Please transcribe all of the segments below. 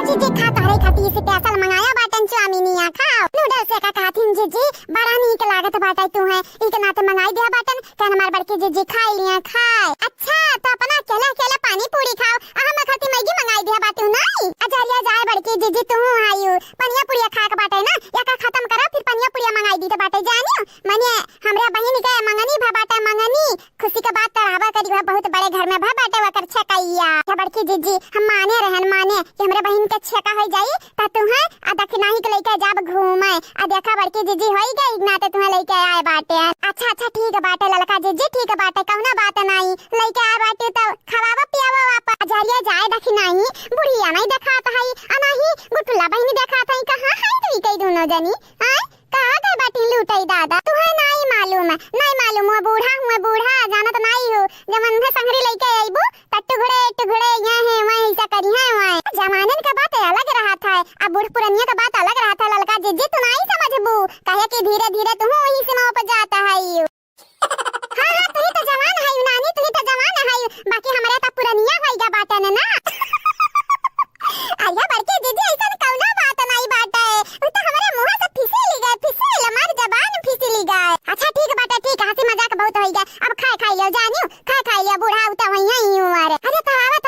जीजी खा तारे खाती से स्पेशल मंगाया बाटन चाउमीनिया खाओ नूडल्स का खाथिन जीजी बड़ा नीक लागत बाटे तू है इक नाते मंगाई दिया बाटन कन हमार बड़के जीजी खाई लिया खाए अच्छा तो अपना अकेला अकेला पानी पूरी खाओ हम खाती मैगी मंगाई दिया बाटू नहीं अजरिया जाए बड़के जीजी तू आयु पनिया पुड़िया खा के बाटे ना या का खत्म करा फिर पनिया पुड़िया मंगाई दी तो बाटे जानियो मने हमरे बहन के मंगनी भा बाटे मंगनी खुशी के बात करावा करी बहुत बड़े घर में भा बाटे वकर छकैया बड़की जीजी हम माने रहन माने कि हमरे बहन के छका हो जाई त तू है आ दखनाही के लेके जाब घूमे आ देखा बड़की जीजी होई गई ना त तुम्हें लेके आए बाटे अच्छा अच्छा ठीक बाटे ललका जीजी ठीक बाटे कहना बात नहीं लेके आए बाटे तो खवावा पियावा वापस अजरिया जाए दखनाही बुढ़िया नहीं देखात हई अनाही गुटला बहन देखात हई कहां है तू कई दोनों जनी हां कहां गए बाटी लूटई दादा तुम्हें नहीं मालूम है बूढ़ा जाना तो नहीं हो जमन में संगरी लेके आईबो टुगड़े यहाँ है वहाँ ऐसा करी है वहाँ जमानन का बात अलग रहा था अब बूढ़ पुरनिया का बात अलग रहा था ललका जीजी तू नहीं समझबू कहे कि धीरे धीरे तू वही सीमा पर जाता है हाँ तू तो जवान है नानी तू तो जवान है बाकी हमारे तो पुरनिया होइगा बाटन ना आया बड़के जीजी ऐसा कौनो बात नहीं बाटे वो तो हमारे मुंह से फिसली गए हमारी जबान फिसली गए अच्छा ठीक बाटे ठीक हंसी मजाक बहुत होइगा अब खाई लियो जानियो खाई लियो बूढ़ा उता वही ही अरे अरे तवावा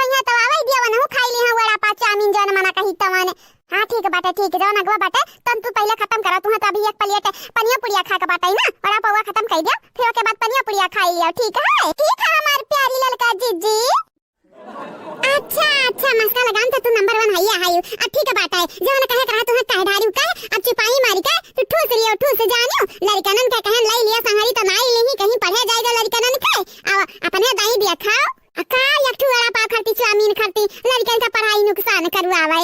दिया वनहु खाई ली वड़ा पा चाउमीन जन मना कही तवन हां ठीक बाटे ठीक जो नगवा बाटे तन तू पहले खत्म करा तू तो अभी एक प्लेट पनिया पुड़िया खा के बाटे ना वड़ा पावा खत्म कर दियो फिर उसके बाद पनिया पुड़िया खाई लियो ठीक है हमार प्यारी ललका जीजी अच्छा मस्का लगाम तो तू नंबर 1 है ठीक है बात है जवन कहे करा तू कह ढारू का अब चिपाई मारी का तू ठूस जानियो लड़कनन का कहन लई लिया संहारी त नाई लेही कहीं पढ़े जाएगा लड़कनन के अपने दाई दिया खाओ का एक ठू वड़ा पाव खाती चाउमीन खाती लड़कन का पढ़ाई नुकसान करवावे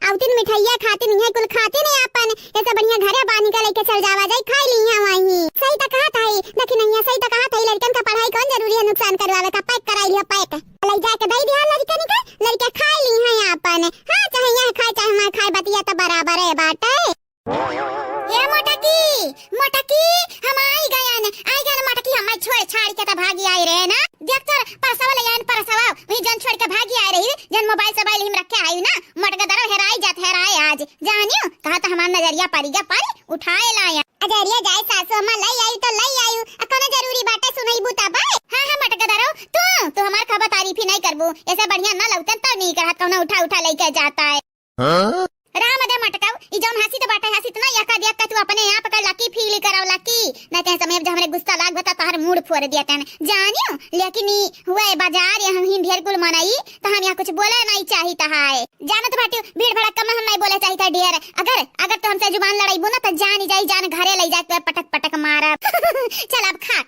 आउतिन मिठाइया खाती नहीं कुल खाते नहीं अपन ऐसा बढ़िया घरे बानी का लेके चल जावा जाए खाई लिया वही सही त कहा था देखी नहीं सही त कहा था लड़कन का पढ़ाई कौन जरूरी है नुकसान करवावे का पैक कराई लिया पैक ले जाके दई दिया लड़कन का लड़के खाई ली है अपन हां चाहे यहां खाए चाहे मैं खाए बतिया तो बराबर है बाटे ये मोटकी हम आई गए मोटकी हम छोड़ छाड़ के त भागी आई रहे ना देख तो परसवा ले आन परसवा वही जन छोड़ के भागी आई रही जन मोबाइल हम रखे आई ना मोटका दरो हेराई आज जानियो कहा तो हमार नजरिया पारी उठाए लाया अजरिया जाए सासू अम्मा लई आई तो लई आयु कोनो जरूरी बाटे सुनई बुता बा हां मोटका दरो तू हमार खबर तारीफ ही नहीं करबू ऐसा बढ़िया ना लगतन तो नहीं करत कोनो उठा लेके जाता है हां राम दे मटकाव ई जौन हंसी तो बाटे हंसी तो ना यका तू अपने आप का लकी फील कराव लकी ना ते समय जब हमरे गुस्सा लाग बता तहर मूड फोड़ दिया तन जानियो लेकिन हुए बाजार यहाँ ही ढेर कुल मनाई तो हम यहाँ कुछ बोले नहीं चाही तहाय जानत बाटे भीड़ भड़क कम हम नहीं बोले चाही ता ढेर अगर तो हमसे जुबान लड़ाईबो ना तो जान घरे ले जाके पटक मारब चल अब खा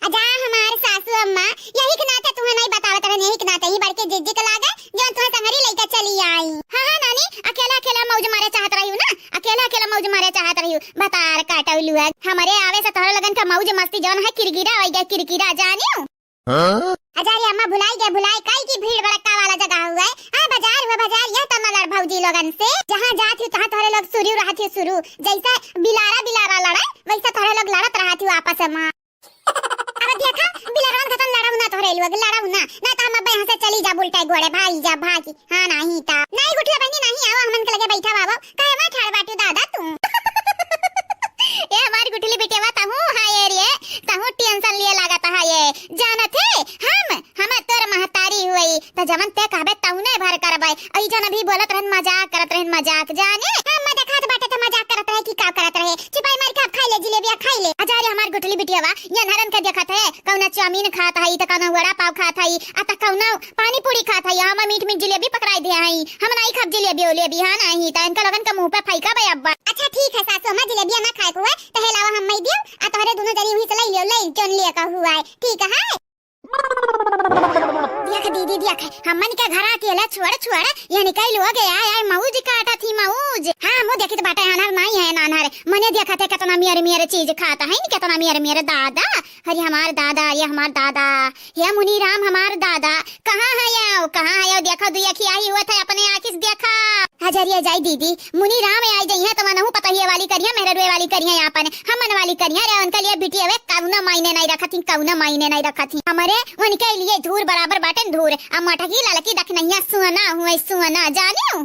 अजा हमार सासू अम्मा यही के नाते तुम्हें नहीं बतावत रहन यही के नाते ही बड़के जिज्जी के लागे जौन तुम्हें संगरी लेके चली आई हां नानी अकेला मौज मारे चाहत रही ना अकेला मौज मारे चाहत रही बतार काटौलू है हमारे आवे से तोहर लगन का मौज मस्ती जौन है किरकिरा जानियो अजारी अम्मा भुलाई काई की भीड़ भड़का वाला जगह हुआ है बाजार यह तो मलर भौजी लोगन से जहां जात तहां तोहरे लोग शुरू रहत शुरू जैसे बिलारा लड़ाई वैसे तोहरे लोग लड़त रहत आपस में अरे देखा बिलारवन खतन लड़ाऊ ना तोहरे लोग लड़ाऊ ना तो हम अब यहां से चली जा बुलटे गोड़े भागी हां नहीं ता नहीं गुठला बनी नहीं आओ हमन के लगे बैठा बाबा काहे मैं ठाड़ बाटू दादा तू ये हमारी गुठली बेटेवा ताहू हाय रे ताहू टेंशन लिए लागत है ये जानत है हम तोर महतारी हुई त जमन ते कहबे ताहू ने भर करबै अई जन अभी बोलत रहन मजाक जाने हम देखत बाटे त मजाक करत रहे कि का करत रहे चिपाई मार के खाई ले जिलेबिया खाई ले अजारे हमार गुठली बेटेवा ये नरन के देखत है कौना चाउमीन खात है त कौना वड़ा पाव खात है आ त कौना पानी पूरी खात है हम मीठ जिलेबी पकड़ाई दे आई हम नहीं खाब जिलेबी हां नहीं त इनका लगन का मुंह पे फाइका बे अब्बा अच्छा ठीक है सासू हम जिलेबिया ना खाए हुआ तो हेलावा हम मई दियो आ तोहरे दोनों जनी हुई से लई लियो लई चुन लिया का हुआ है ठीक है देख दीदी देख हमन के घर अकेला छोड़ ये निकल हो गया यार मौज काटा थी मौज हां मो देखी तो बाटा अनार नहीं है नानर मने देखा थे कितना मेरे चीज खाता है कितना मेरे दादा अरे हमार दादा ये मुनी राम हमार दादा कहां है देखा दुया की आई हुआ था अपने आंखों देखा हजरिया जाई दीदी मुनी राम आई जाई है तो मनहु पता ही वाली करिया मेरे रुए वाली करिया यहाँ पर हमन वाली करिया रे उनके लिए बिटिया वे कौना मायने नहीं रखा थी हमारे उनके लिए धूर बराबर बाटन धूर अब मटकी ललकी दख नहीं सुना जानियो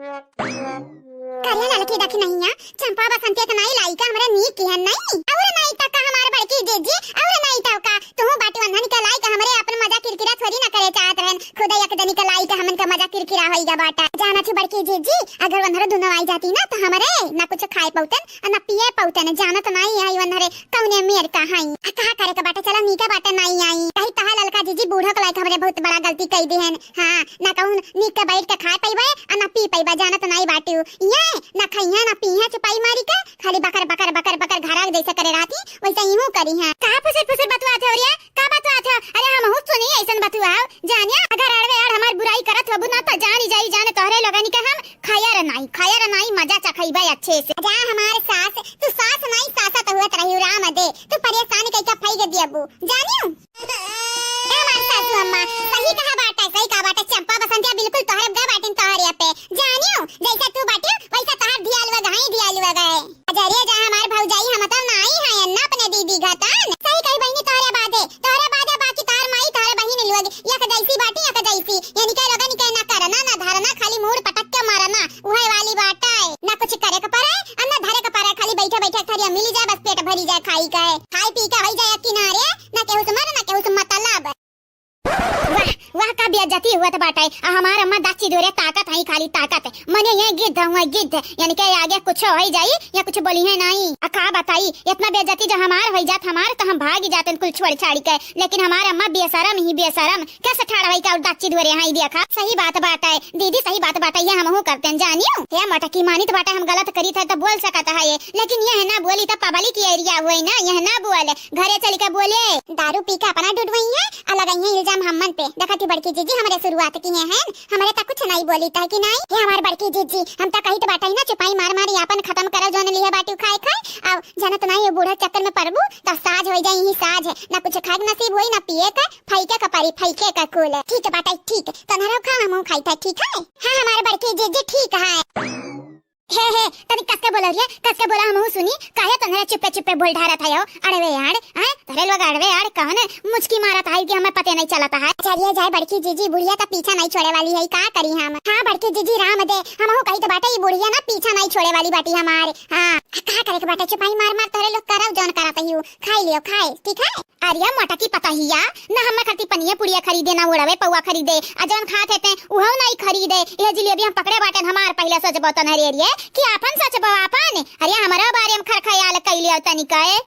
करिया लड़की देख नहीं है चंपा बसंती के नहीं लाई का हमरा नी की है नहीं और नहीं तक हमारे बड़की जीजी और नहीं तक का तू बाटी वंधन के लाई का हमरे अपन मजा किरकिरा थोड़ी ना करे चाहत रहन खुद एक दनी के लाई का हमन का मजा किरकिरा होईगा बाटा जाना छी बड़की जीजी अगर वंधर दोनों आई जाती ना तो हमरे ना कुछ खाए पौतन और ना पिए पौतन जाना तो नहीं आई वंधरे कौने मेर का हाई कहा करे का बाटा चला नी का बाटा नहीं आई कहीं तहा ललका जीजी बूढ़ा के लाई हमरे बहुत बड़ा गलती कई दी हन हां ना कहूं नी के बैठ के खाए पईबे और ना पी पईबे जाना तो नहीं बाटी ये ना खइया ना पीहा चुपाई मारी का खाली बकर बकर बकर बकर घरा जैसे करे राती वैसे यूं करी है कहां पुसर बतवा थे और ये का बतवा थे अरे हम हुस सुनी ऐसन बतवा जानिया अगर अड़वे अड़ हमार बुराई करत हबु ना तो जानी जाई जाने तोहरे लगनी के हम खाया रे नहीं मजा चखइबे अच्छे से जा हमारे सास तू सास नहीं सासा तो हुत रही राम दे तू परेशान कई का फई दियबू जानियो ए मार सासू अम्मा सही कहा बाटा चंपा बसंतिया बिल्कुल तोहरे गा बाटिन तोहरे पे जानियो जैसा तू बाटियो वैसा तोहर दियालवा गए अजरिया जा हमार भौजाई हम तो नहीं है अन्ना अपने दीदी घतन सही कही बहनी तोहरे बादे बाकी तार माई तोहरे बहनी लोग एक जैसी बाटी एक जैसी यानी के लोगन के ना करना ना धरना खाली मुड़ पटक के मारना उहे वाली बात है ना कुछ करे के पड़े और ना धरे के पड़े खाली बैठे बैठे खरिया मिल जाए बस पेट भरी जाए खाई पी के हो जाए किनारे ना केहू से मर ना केहू से मतलब वाह का बेइज्जती हुआ था बाटा है हमार अम्मा दाची दोरे ताकत है खाली ताकत है मने ये गिद्ध यानी के आगे कुछ हो जाई या कुछ बोली है नहीं का बताई इतना बेइज्जती जो हमार हो जात हमार तो हम भाग जाते कुल छोड़ छाड़ी के लेकिन हमार अम्मा बेशरम कैसे ठाड़ है का दाची दोरे हाई देखा सही बात बाटा है दीदी सही बात बाटा ये हम करते हैं जानियो हे मटकी मानी तो बाटा हम गलत करी था तो बोल सकता है ये लेकिन यह ना बोली तो पब्लिक एरिया हुई ना यह ना बोले घरे चल के बोले दारू पी के अपना डुडवई है अलग ये इल्जाम हमन पे देखा बड़की जीजी हमारे शुरुआत की है हमारे तक कुछ नहीं बोली था कि नहीं ये हमारे बड़की जीजी हम तक कहीं तो बाटा ही ना चुपाई मार यापन खत्म करो जो ने लिया बाटी खाए अब जाना तो नहीं ये बूढ़ा चक्कर में पड़बू तो साज हो जाए यही साज है ना कुछ खाए नसीब होई ना पिए का फैके का पारी फैके का कुल ठीक है बाटा ठीक तो ना खा हम खाई था ठीक है हां हमारे बड़की जीजी ठीक है हे तनी कसके बोला हम सुनी काहे तने चुप्पे बोल ढारा था यो अड़वे यार हैं तरे लोग अड़वे यार कहन मुचकी मारत है कि हमें पता नहीं चलता है चलिए जाए बड़की जीजी बुढ़िया तो पीछा नहीं छोड़े वाली है का करी हम हां बड़की जीजी राम दे हम हो कही तो बाटा ये बुढ़िया ना पीछा नहीं छोड़े वाली बाटी हमारे हां का करे के बाटा चुपाई मार तरे लोग करव जौन करत हियो खाई लियो खाए ठीक है अरिया मोटा की पता हिया ना हम खरती पनिया पुड़िया खरीदे ना उड़वे पौवा खरीदे आ जौन खाते थे उहो नहीं खरीदे ये जिलेबी हम पकड़े बाटन हमार पहले सच बतन हरिये कि आपन सच बापन अरे हमारा बारे में खरखयाल कैलियो तनी कहे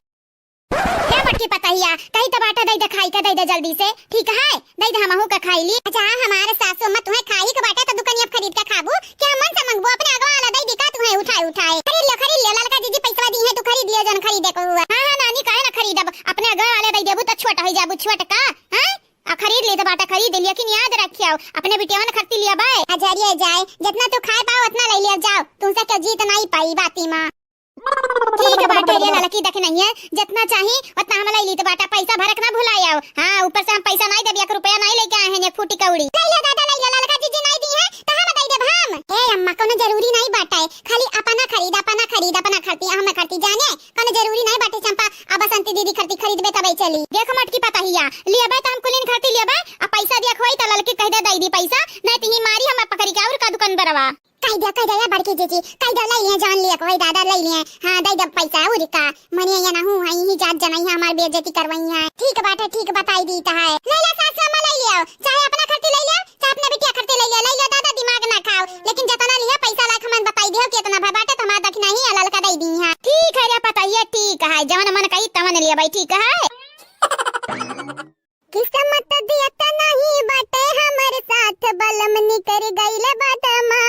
क्या मटकी पता हिया कहीं तो बाटा दई दे खाई का दई दे जल्दी से ठीक है दई दे हमहू का खाई ली अच्छा हमारे सासू मत तुम्हें खाई के बाटा तो दुकानिया खरीद के खाबू क्या मन से मंगबो अपने अगवा वाला दई दिखा तुम्हें उठाए खरीद ले ललका जीजी पैसा दी है तू खरीद लियो जन खरीदे को हुआ हां नानी काहे ना खरीदब अपने अगवा वाले दई देबू तो छोटा हो जाबू छोट का हैं आ खरीद ले तो बाटा खरीद लिया लेकिन याद रखियो अपने बिटियावन खरीद लिया बाय अजरिए जाए जितना तू खाए पाओ उतना ले लिया जाओ तुमसे क्या जीत नहीं पाई बाती मां ठीक है बाटा ये लड़की देख नहीं है जितना चाहिए उतना हम ले ली तो बाटा पैसा भरक ना भुलाया हां ऊपर से हम पैसा नहीं देब 1 रुपया नहीं लेके आए हैं एक फूटी कौड़ी ले ले दादा ले ले लड़का जीजी नहीं दी है तो हम दे देब हम ए अम्मा कोनो जरूरी नहीं बाटा है खाली अपना खरीद अपना खरती हम खरती जाने कोनो जरूरी नहीं बाटे चंपा अब बसंती दीदी खरीदबे तबे चली देख मटकी पता हिया लेबे त हम कुलीन खरती लेबे आ पैसा दिया खोई त लड़की कह दे दी पैसा नहीं तो ही मारी हम पकड़ी के और का दुकान बरवा कह दे या बड़की जीजी कह दे ले लिए जान लिया कोई दादा ले लिए हां दे दे पैसा और का मने या ना हूं हई ही जात जनाई हमार बेइज्जती करवई है ठीक बाटे ठीक बताई दी ता है ले ले सास अम्मा ले लियो चाहे अपना खर्ची ले लियो चाहे अपने बिटिया खर्ची ले लियो दादा दिमाग ना खाओ लेकिन जितना लिया पैसा लाख मन बताई दियो कितना बाटे तो हमारा दखना ही अलल का दई दी है ठीक है रे बताइए ठीक है जवन मन कही तवन लिया भाई ठीक है किस्मत दियत नहीं बाटे हमर साथ बलम निकर गइले बदमा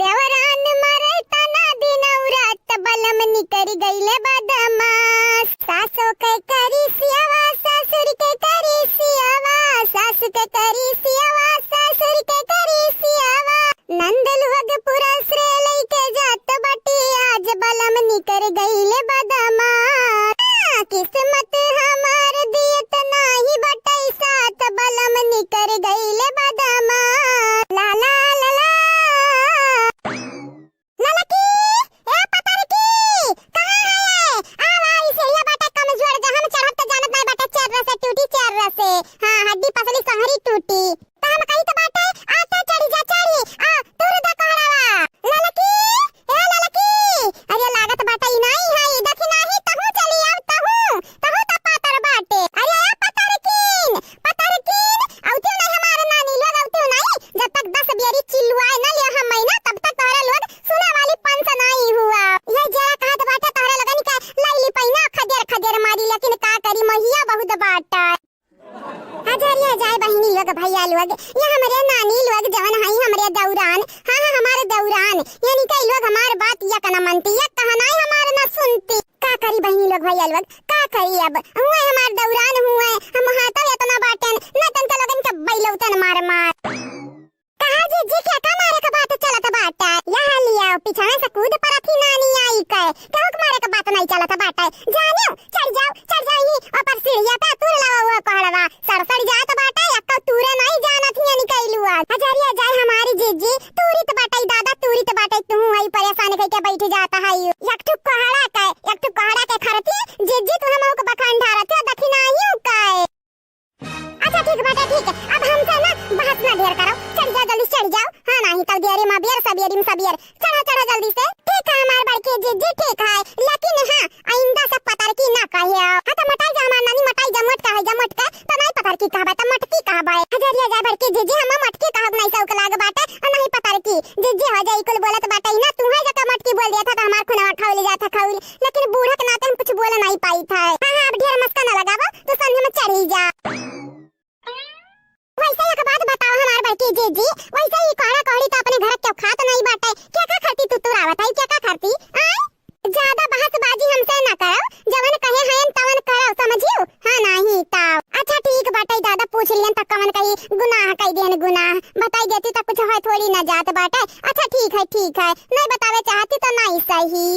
देवरान मरे तना दिन रात बलम निकर गइले बदमा सासो के करी सियावा ससुर के करी सियावा सास के करी सियावा ससुर के करी सियावा नंदल वग पूरा श्रे लेके जात बटी आज बलम निकर गइले बदमा किस्मत हमार दियत नाही बटई साथ बलम निकर गइले बदमा ला ला ला ला लोग का करी अब हुए हमार दौरान हुए हम हाथ इतना बाटन न तन का लगन के बैलौतन मार मार कहा जी क्या का मारे का बात चलत बाटा यहाँ लिया पीछा से कूद पर थी नानी आई के कहू के मारे का बात नहीं चलत बाटा जानियो चढ़ जाई ऊपर सीढ़िया पे तुर लावा हुआ कहलवा सरसड़ जात बाटा एक तुरे नहीं जानत ही निकलुआ हजरिया जाय हमारी जीजी तूरी तो बाटा दादा तूरी तो बाटा तू आई परेशान कह के बैठ जाता है एक ठुक कहड़ा के खरती जीजी तू हमो के बखान ढारत दखिना आइयो के अच्छा ठीक बेटा ठीक है अब हमसे ना बहस ना ढेर करो चढ़ जाओ जल्दी चढ़ जाओ हाँ नहीं तब देरी में बियर सबियर चढ़ो जल्दी से ठीक है हमारे बड़के जी ठीक है लेकिन हाँ आइंदा से पतर की ना कहियो हाँ तो मटाई जा हमार नानी मटाई जा मटका है जा मटका तो नहीं पतर की कहबा तो मटकी कहबा हजरिया जा बड़के जी हम मटकी कहब नहीं सौक लाग बाटे और नहीं पतर की जी हो जाई कुल बोलत बाटे ना तू है जका मटकी बोल दिया था तो हमार खुना खावले जाता खावले लेकिन बूढ़ा के नाते हम कुछ बोल नहीं पाई था हां अब ढेर मस्का ना लगावो तो संग में चढ़ी जा वैसे एक बात बताओ हमार बड़की जीजी वैसे ही कोड़ा कोड़ी तो अपने घर के खात नहीं बाटे क्या का करती तू तुरावत है क्या का करती ज्यादा बहसबाजी हमसे ना करो जवन कहे हैं तवन करो समझियो हां नहीं ताव अच्छा ठीक बाटे दादा पूछ लियन त कवन कही गुनाह कह देन गुनाह बताई देती तो कुछ है थोड़ी ना जात बाटे अच्छा ठीक है नहीं बतावे चाहती तो नहीं सही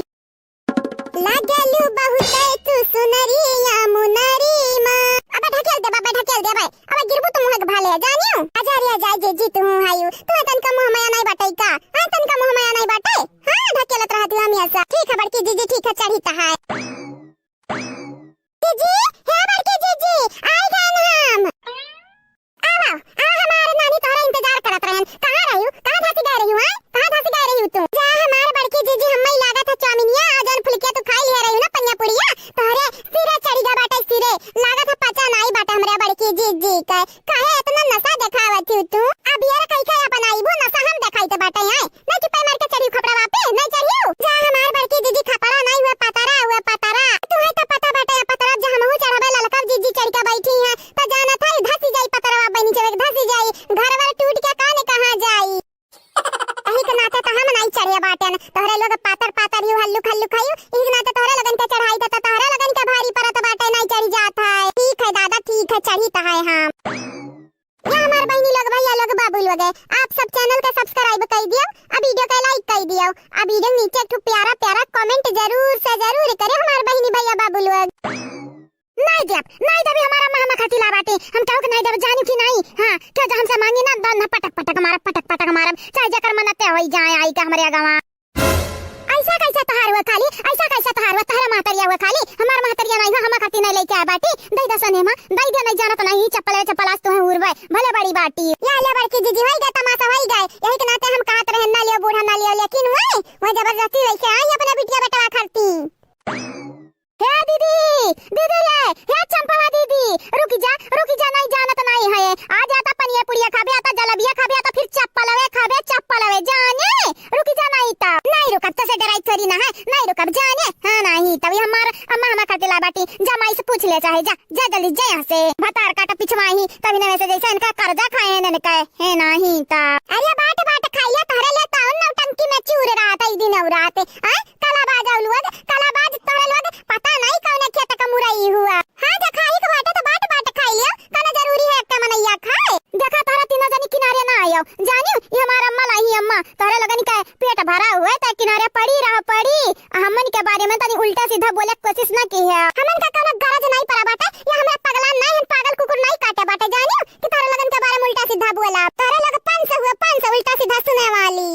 लागलू बहुत तू सुनरिया मुनरी मां अब ढकेल दे भाई अब गिरबू तो मुंह के भाले जानियो हजारिया जाय जी तू आयु तू तन का मुंह माया नहीं बाटई का हां तन का मुंह माया नहीं बाटे हां ढकेलत रहती हम ऐसा ठीक है बड़की जीजी ठीक है चढ़ी ता है जीजी हे बड़की जीजी आई गए हम आओ हमारे नानी तोरा इंतजार करत रहन कहां रहियो कहां धासी गए रहियो कहां धासी गए रहियो तू जा हमारे बड़की जीजी हम्मई लागत है चामिनिया आजन फुलकिया तू खाई ले रहियो ना पन्या पुड़िया तोरे सिरे चढ़ी जा बाटे सिरे लागत है पचा नहीं बाटे हमरे बड़की जीजी का काहे इतना नशा दिखावत तू तू अब यार कई कई अपन आईबो नशा हम दिखाई तो बाटे है नहीं कि पे मार के चढ़ी खपड़ा वापे नहीं चढ़ियो जा हमारे बड़की जीजी खपड़ा नहीं हुए पतरा तू है तो पता बाटे पतरा जा हम हो चढ़ाबे ललका जीजी चढ़ के बैठी है तो जाना था धसी जाई पतरा बनी चढ़ धसी जाई घर वाला टूट के काने कहां जाई अही के नाते तो हम नहीं चढ़िया बाटन तोहरे लोग पातर यू हल्लू खायू इस नाते तोहरे लगन के चढ़ाई तो तोहरे लगन के भारी परत बाटे नहीं चढ़ी जाता है ठीक है दादा ठीक है चढ़ी ता है हम ये हमार बहनी लोग भैया लोग बाबू लोग आप सब चैनल का सब्सक्राइब कर दियो अब वीडियो का लाइक कर दियो अब वीडियो नीचे एक प्यारा कमेंट जरूर से जरूर करे हमार बहनी भैया बाबू लोग नहीं जब हमारा मामा खटिला बाटे हम कहू के नहीं जब जानी कि नहीं हां क्या जो हमसे मांगी ना पटक मारब चाहे जकर मनते होई जाए आई का हमरे गावा ऐसा कैसा तहार हुआ खाली ऐसा कैसा तहार हुआ तहरा महतरिया हुआ खाली हमार महतरिया नहीं हुआ हम खाती नहीं लेके आ बाटी दई दसने में दई दे नहीं जानत नहीं चप्पल आज तो है उड़वे भले बड़ी बाटी या ले बड़की जीजी होई गए तमाशा होई गए यही के नाते हम कहत रहे ना लियो बूढ़ा ना लियो लेकिन वो जबरदस्ती वैसे आई अपने बिटिया बेटा खरती हे दीदी हे चंपा दीदी रुक जा नहीं जानत नहीं है आ जाता पनिया पुड़िया खाबे आता जलेबिया खाबे आता फिर चप्पल हवे जाने रुक जा नहीं ता नहीं रुकब तो से डराई थोड़ी ना है नहीं रुकब जाने हां नहीं तभी हमार अम्मा हम खाते ला बाटी जमाई से पूछ ले चाहे जा जल्दी जा यहां से भतार काटा पिछवाही तभी न वैसे जैसे इनका कर्जा खाए न कहे है नहीं ता अरे बाट खाइया तोरे ले ताऊ नौटंकी में चूर रहा था दिन और रात कालाबाज तोरे लोग पता नहीं कौन खेत का मुरई हुआ हां जा खाई के बाटे तो बाट खाई लियो कना जरूरी है का मनैया खाए देखा तारा तीनों जनी किनारे ना आयो जानियो ये हमारा अम्मा लाई अम्मा तारे लगन का पेट भरा हुआ है त किनारे पड़ी हमन के बारे में तनी उल्टा सीधा बोले कोशिश ना की है हमन का कोनो गरज नहीं पड़ा बाटे ये हमरा पगला नहीं हम पागल कुकुर नहीं काटे बाटे जानियो कि तारे लगन के बारे में उल्टा सीधा बोला तारे लग 500 उल्टा सीधा सुने वाली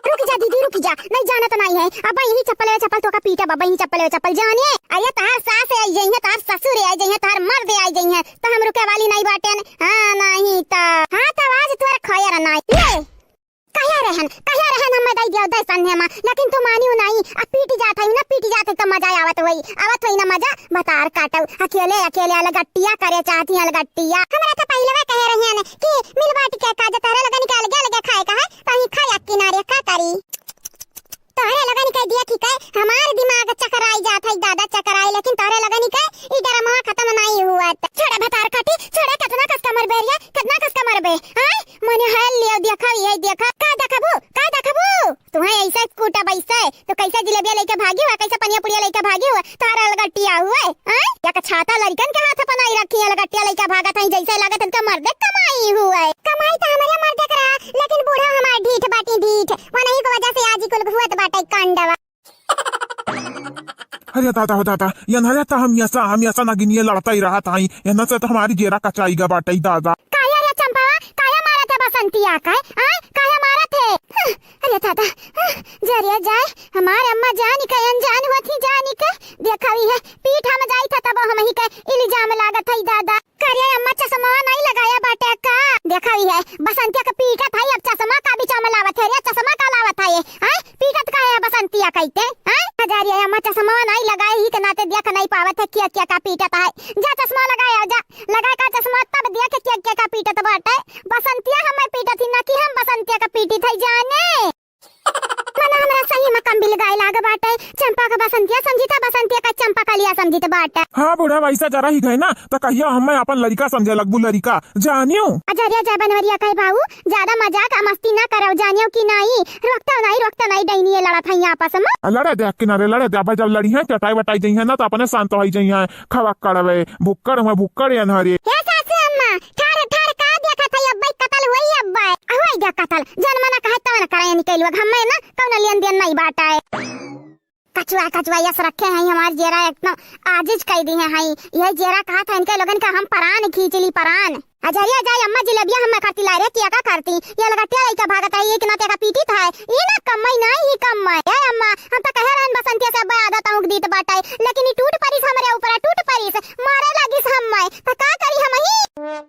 रुक जा दीदी रुक जा नहीं जाना तो नहीं है अब यही चप्पल तो का पीटा बाबा यही चप्पल जानिए अरे तार सास आई गई है तार ससुर आई गई है तार मर्द आई गई है तो हम रुके वाली नहीं बाटे हां नहीं ता हां तो आज तोरा खैर नहीं ले कहिया रहन हम दई दियो दई सन्ने में लेकिन तू मानियो नहीं अब पीटी जात है तो मजा आवत होई ना मजा बतार काटो अकेले अलगट्टिया करे चाहती है अलगट्टिया हमरा तो पहले कह रही है कि मिलबाटी के काज तारे लगा निकाल लगे खाए का है कहीं खाया किनारे का करी तोरे लगा निकाल दिया ठीक है हमार दिमाग चकराई जात है दादा चकराई लेकिन तोरे लगा निकाल ई डरमा खत्म नहीं हुआ छोड़े भतार काटी छोड़े कितना कस्टमर बेरिया कितना कस्टमर बे हां मने हल लियो देखा ये देखा का देखबू तुम्हें ऐसा कूटा बैसे तो कैसे जिलेबिया लेके भागी हुआ कैसे पनिया पुड़िया लेके भागी हुआ तारा लगटिया पीठ वही की वजह से आज ही कुल हुआ बाटे कांडवा। अरे दादा यंहा तो हम ऐसा नागिनिये लड़ता ही रहा था यहाँ से तो हमारी जेरा कचाईगा बाटे दादा। काया रे चंपावा काया मारा थे बसंतिया काया मारा थे। अरे दादा जरिया जाए हमारे अम्मा जानी का अनजान हुआ थी जानी के देखा है पीठ हम जाई था तब हम ही के इल्जाम लागत है दादा। करे अम्मा चश्मा नहीं लगाया बाटे का देखा है बसंतिया का पीठा था अब चश्मा का भी चमलावत है रे चश्मा का लावत है पीठत का है बसंतिया कहते हजारिया अम्मा चश्मा नहीं लगाए ही के नाते देख नहीं पावत है क्या का पीठत है जा चश्मा लगाया जा लगा का चश्मा तब देख क्या का पीठत बाटे बसंतिया हमें पीठत थी ना कि हम बसंतिया का पीठी थई जाने मना हमरा सही में कम बिल गाय लाग बाटे चंपा का बसंतिया समझी था बसंतिया का चंपा का लिया समझी तो बाटे। हाँ बुढ़ा वैसा जरा ही गए ना तो कहियो हमें अपन लड़का समझे लगबू लड़का जानियो अजरिया जा बनवरिया कहे बाबू ज्यादा मजाक मस्ती ना करो जानियो कि नहीं रोकता नहीं डैनिये लड़ा था आपस में लड़े दे किनारे लड़े दे जब लड़ी है चटाई वटाई जाई है ना तो अपने शांत हो जाई है खवा कड़वे भुक्कड़ अनहरे हे सासू अम्मा ठार ठार का देखा था अब्बई कतल हुई अब्बई हुई जा कतल जन्मना कहे तो ना कराया निकल हमें ना कौन लेन देन नहीं बाटा है कचुआ यस रखे हैं हमारे जेरा एकदम आजिज कह दी है यह जेरा कहा था इनके लोगन का हम परान खींच ली परान अजरिया जाए अम्मा जिलेबिया हम करती ला रे क्या करती ये लगा टेलाई का भागत है ये कि ना तेरा पीटी था ये ना कमई नहीं ही कमई है अम्मा हम तो कह रहन बसंतिया से आदत आऊं दीत बाटाई लेकिन ये टूट परिस हमरे ऊपर टूट परिस मारे लगी हम तो का करी हम ही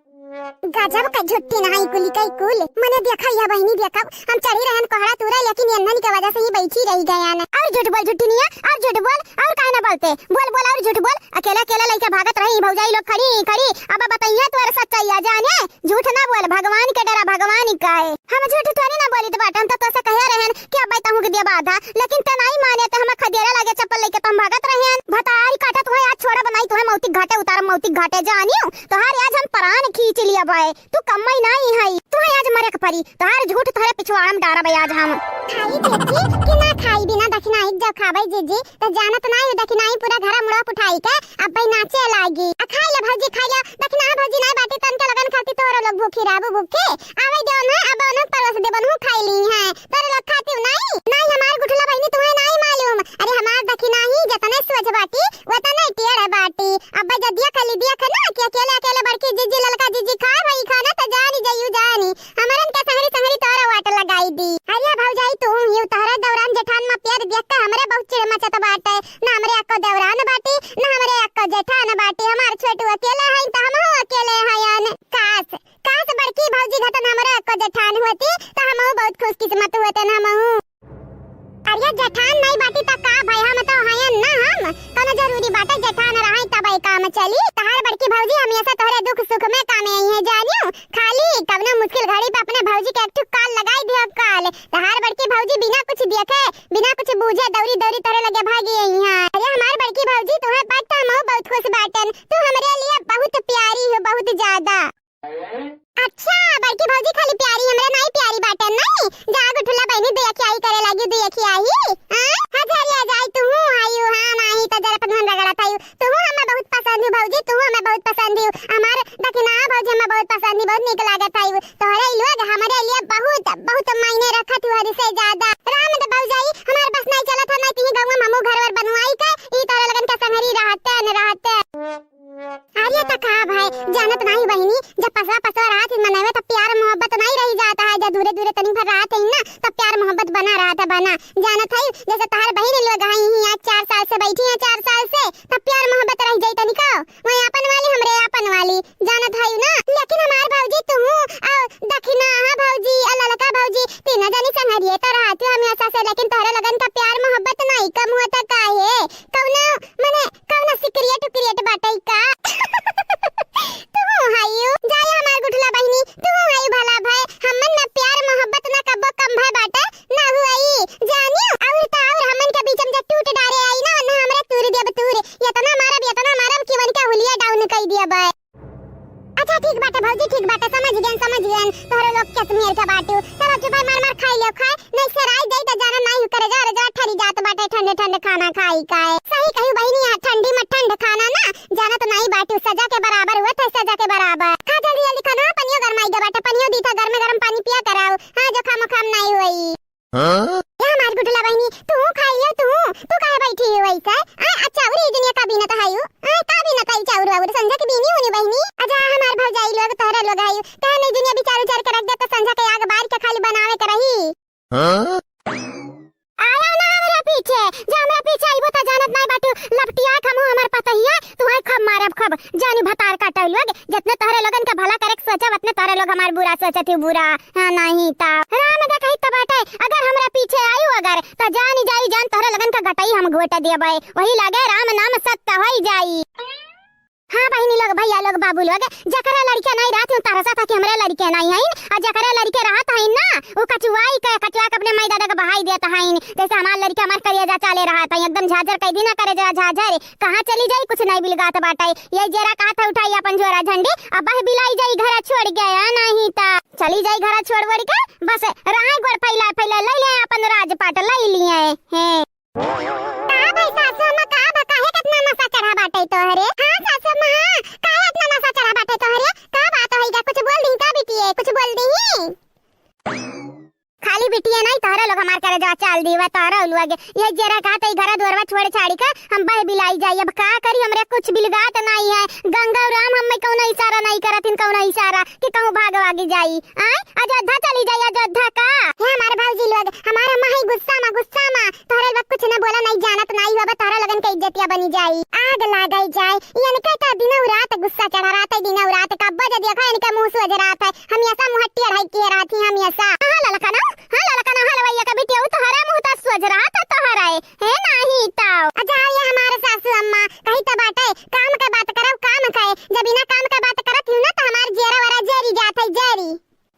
गजब का झुट्टी नहीं कुली कई कुल मने देखा या बहनी देखा हम चढ़ी रहन कोहड़ा तुरा लेकिन यन्नन की वजह से ही बैठी रही गया ना और झूठ बोल झुट्टी नहीं है और झूठ बोल और काहे ना बोलते बोल और झूठ बोल अकेला लइका भागत रही भौजाई लोग खड़ी अब बताइए तोर सच्चाई जाने झूठ ना बोल भगवान के डरा भगवान का है हम झूठ थोड़ी ना बोली तो बाटन तो से कह रहन कि अब बताऊं के दिया बाधा लेकिन त नहीं माने तो हम खदेरा लगे चप्पल लेके तुम भागत रहन भतारी काटत हो आज छोड़ा बनाई तो है मौतिक घाटे उतार मौतिक घाटे जानियो तो हार आज हम प्राण खींच लिया भाई तू कम्मई नहीं है तू है आज मरे परी तो हार झूठ तोरे पिछवाड़ में डारा आज हम खाई जीजी कि ना खाई बिना दखनाई जब खाबै जीजी तो जानत नहीं दखनाई पूरा घर मुड़ा उठाई के अब भाई नाचे लागी खाई ले भौजी खाई ले दखना भौजी नहीं बाटे तन के लगन खाती तोरो लोग भूखी रहबो भूखे आवे दो ना अब न परस दे बनहु खाई ली है तोरे लोग खाती नहीं हमार गुठला बहनी तुम्हें नहीं मालूम अरे हमार दखना ही जतने सोच बाटी वतने टियर बाटी अब जदिया खली दिया खना कि अकेले बड़की जीजी ललका जीजी खा भाई खाना तो जानी जानी हमरन के संगरी तोरा वाट लगाई दी अरे भौजाई तू यू तोरा दौरान जेठान में प्यार देख के हमरे बहुत चिड़ मचत बाटे ना हमरे अक्को दौरान बाटी ना हमरे अक्को जेठान बाटी हमार छोटू अकेले है त हमहु अकेले हयन काश बड़की भौजी घतन हमरे अक्को जेठान होती त हमहु बहुत खुशकिस्मत होते न हमहु अरे जेठान नहीं बाटी त का भाई हम तो हयन ना हम कौन जरूरी बाटे जेठान रही तब काम चली तहार बड़की भौजी हमेशा तोरे दुख सुख में काम आई है जानियो खाली कवनो मुश्किल घड़ी पे अपने भौजी के एक काल लगाई दियो काल तहार बड़की भौजी बिना कुछ देखे बिना कुछ बूझे दौरी तोरे लगे भागी आई है अरे हमार बड़की भौजी तुम्हें पता हम बहुत खुश बाटन तू हमरे लिए बहुत प्यारी हो बहुत ज्यादा अच्छा बड़की भौजी खाली प्यारी हमरे नहीं प्यारी बाटन नहीं जाग उठला बहनी देखी आई करे लगी देखी आई हजारिया जाई तू आयु हां नहीं तो जरा पन रगड़ा थायु तू हमें बहुत पसंद है भौजी तू हमें बहुत पसंद है हमार दखना भौजी हमें बहुत पसंद है बहुत निक लागत है तोरे लोग हमरे लिए बहुत मायने रखत हुआ से ज्यादा राम दे भौजाई हमार बस नहीं चलत है नहीं तीन गांव में हमहु घर बनवाई के ई तोरे लगन के संगरी रहते अरे तो का भाई जानत नहीं बहनी जब पसवा रात मनावे तो प्यार मोहब्बत नहीं रही जाता है जब दूरे तनी भर रात है ना तो प्यार मोहब्बत बना रहा था बना जानत है जैसे तहार बहन लोग आई ही आज 4 साल से बैठी है 4 साल से तो प्यार मोहब्बत रह जाई तनी का वही अपन वाली हमरे अपन वाली जानत है ना लेकिन हमार भौजी तू दखना भौजी ललका भौजी तीन जनी संगरिए तो रहती हमेशा से लेकिन तोरे लगन का प्यार मोहब्बत नहीं कम होता काहे कौना सिक्रेट बाटई का तू हायू जाय हमार गुठला बहनी तू हायू भला भाई हमन में प्यार मोहब्बत ना कबो कम भाई बाटा ना हुई जानियो और हमन के बीच में जब टूट डारे आई ना हमरे तूर देब ये तो ना मारब कि वन का हुलिया डाउन कर दिया बे अच्छा ठीक बाटे भौजी ठीक बाटे समझ गयन तोरे लोग कश्मीर का बाटू चलो चुप मार खाई लो खाए नहीं सराय दे त जाना नहीं करे जा ठरी जात बाटे ठंडे खाना खाई काए सही कही बहनी ठंडी में ठंड खाना ना जाना तो नहीं बाटू सजा के बराबर हुआ था सजा के बराबर खा जल्दी खाना पनियो गरमाई दे बाटे पनियो दी था घर में गरम पानी पिया कराओ हां जो खाम नहीं हुई या हमार गुडला बहनी तू खाई लियो तू काहे बैठी हो ऐसा चाउर ई दुनिया का बिना त हायु का बिना काई चाउर और संजा के बिनी होनी बहनी अजा हमार भौजाई लोग तहरा लोग आयु का नहीं दुनिया बिचार उचार के रख दे त संजा के आग बार के खाली बनावे के रही आया ना हमरा पीछे जे हमरा पीछे आइबो त जानत नहीं बाटू लपटिया खमो हमार पतहिया तुम्हारे खब मारब खब जानी भतार काटौ लोग जितने तहरे लोगन के भला करे सोचा उतने तहरे लोग हमार बुरा सोचत बुरा हां नहीं ता राम का कहि त बाटे अगर हमरा पीछे आयु अगर त जानी जाई जान तहरे लोगन का गटाई हम घोटा देबे वही लागे राम नाम सत्य होई जाई हाँ बहनी लोग भैया लोग बाबू लोग जकरा लड़के नहीं रहत हूं तारा साथ कि हमरा लड़के नहीं हईन और जकरा लड़के रहत हईन ना वो कचुआ के अपने माई दादा के बहाई देत हईन जैसे हमार लड़के हमार करिया चले रहत है एकदम झाझर कई दिन करे जा झाझर कहां चली जाई कुछ नहीं बिलगात बाटे ये जरा कहा था उठाई अपन जोरा झंडी अब बह बिलाई जाई घर छोड़ गया नहीं ता चली जाई घर छोड़ वड़ के बस राय गोड़ फैला फैला ले ले अपन राजपाट ले लिए हैं का भाई सासू अम्मा का काहे कितना नशा चढ़ा बाटे तोहरे हां सासू अम्मा काहे इतना नशा चढ़ा बाटे तोहरे का बात होई का कुछ बोल दी का बिटिए कुछ बोल दी खाली बिटिए नहीं तोहरा लोग हमार करे जा चाल दीवा तोहरा उलवागे ये जरा कहते घर द्वारवा छोड़ छाड़ी का हम बह बिलाई जाई अब का करी हमरे कुछ बिलगात नहीं है गंगा और राम हमें कौनो इशारा नहीं करत इन कौनो इशारा कि कहूं भागवागी जाई आय अयोध्या चली जाई अयोध्या का हे हमारे भौजी लोग हमारा माई गुस्सा मा तोहरे लोग कुछ न बोला नहीं जानत नहीं होबा तोहरा लगन के इज्जतिया बनी जाई आग लगाई जाए यानी कहता दिन और रात गुस्सा चढ़ा रात दिन और रात का बज देखा इनका मुंह सोज रात है हम ऐसा मुहट्टी अढ़ाई के रात ही हम ऐसा हां ललकना हलवैया का बिटिया तो हरा मुंह ता सोज रहा था तोहरा है नहीं ताओ अच्छा ये हमारे सासू अम्मा कहीं त बाटे काम का बात करब काम काए जब बिना काम का बात करत हूं ना तो हमार जेरा वरा जेरी जात है जेरी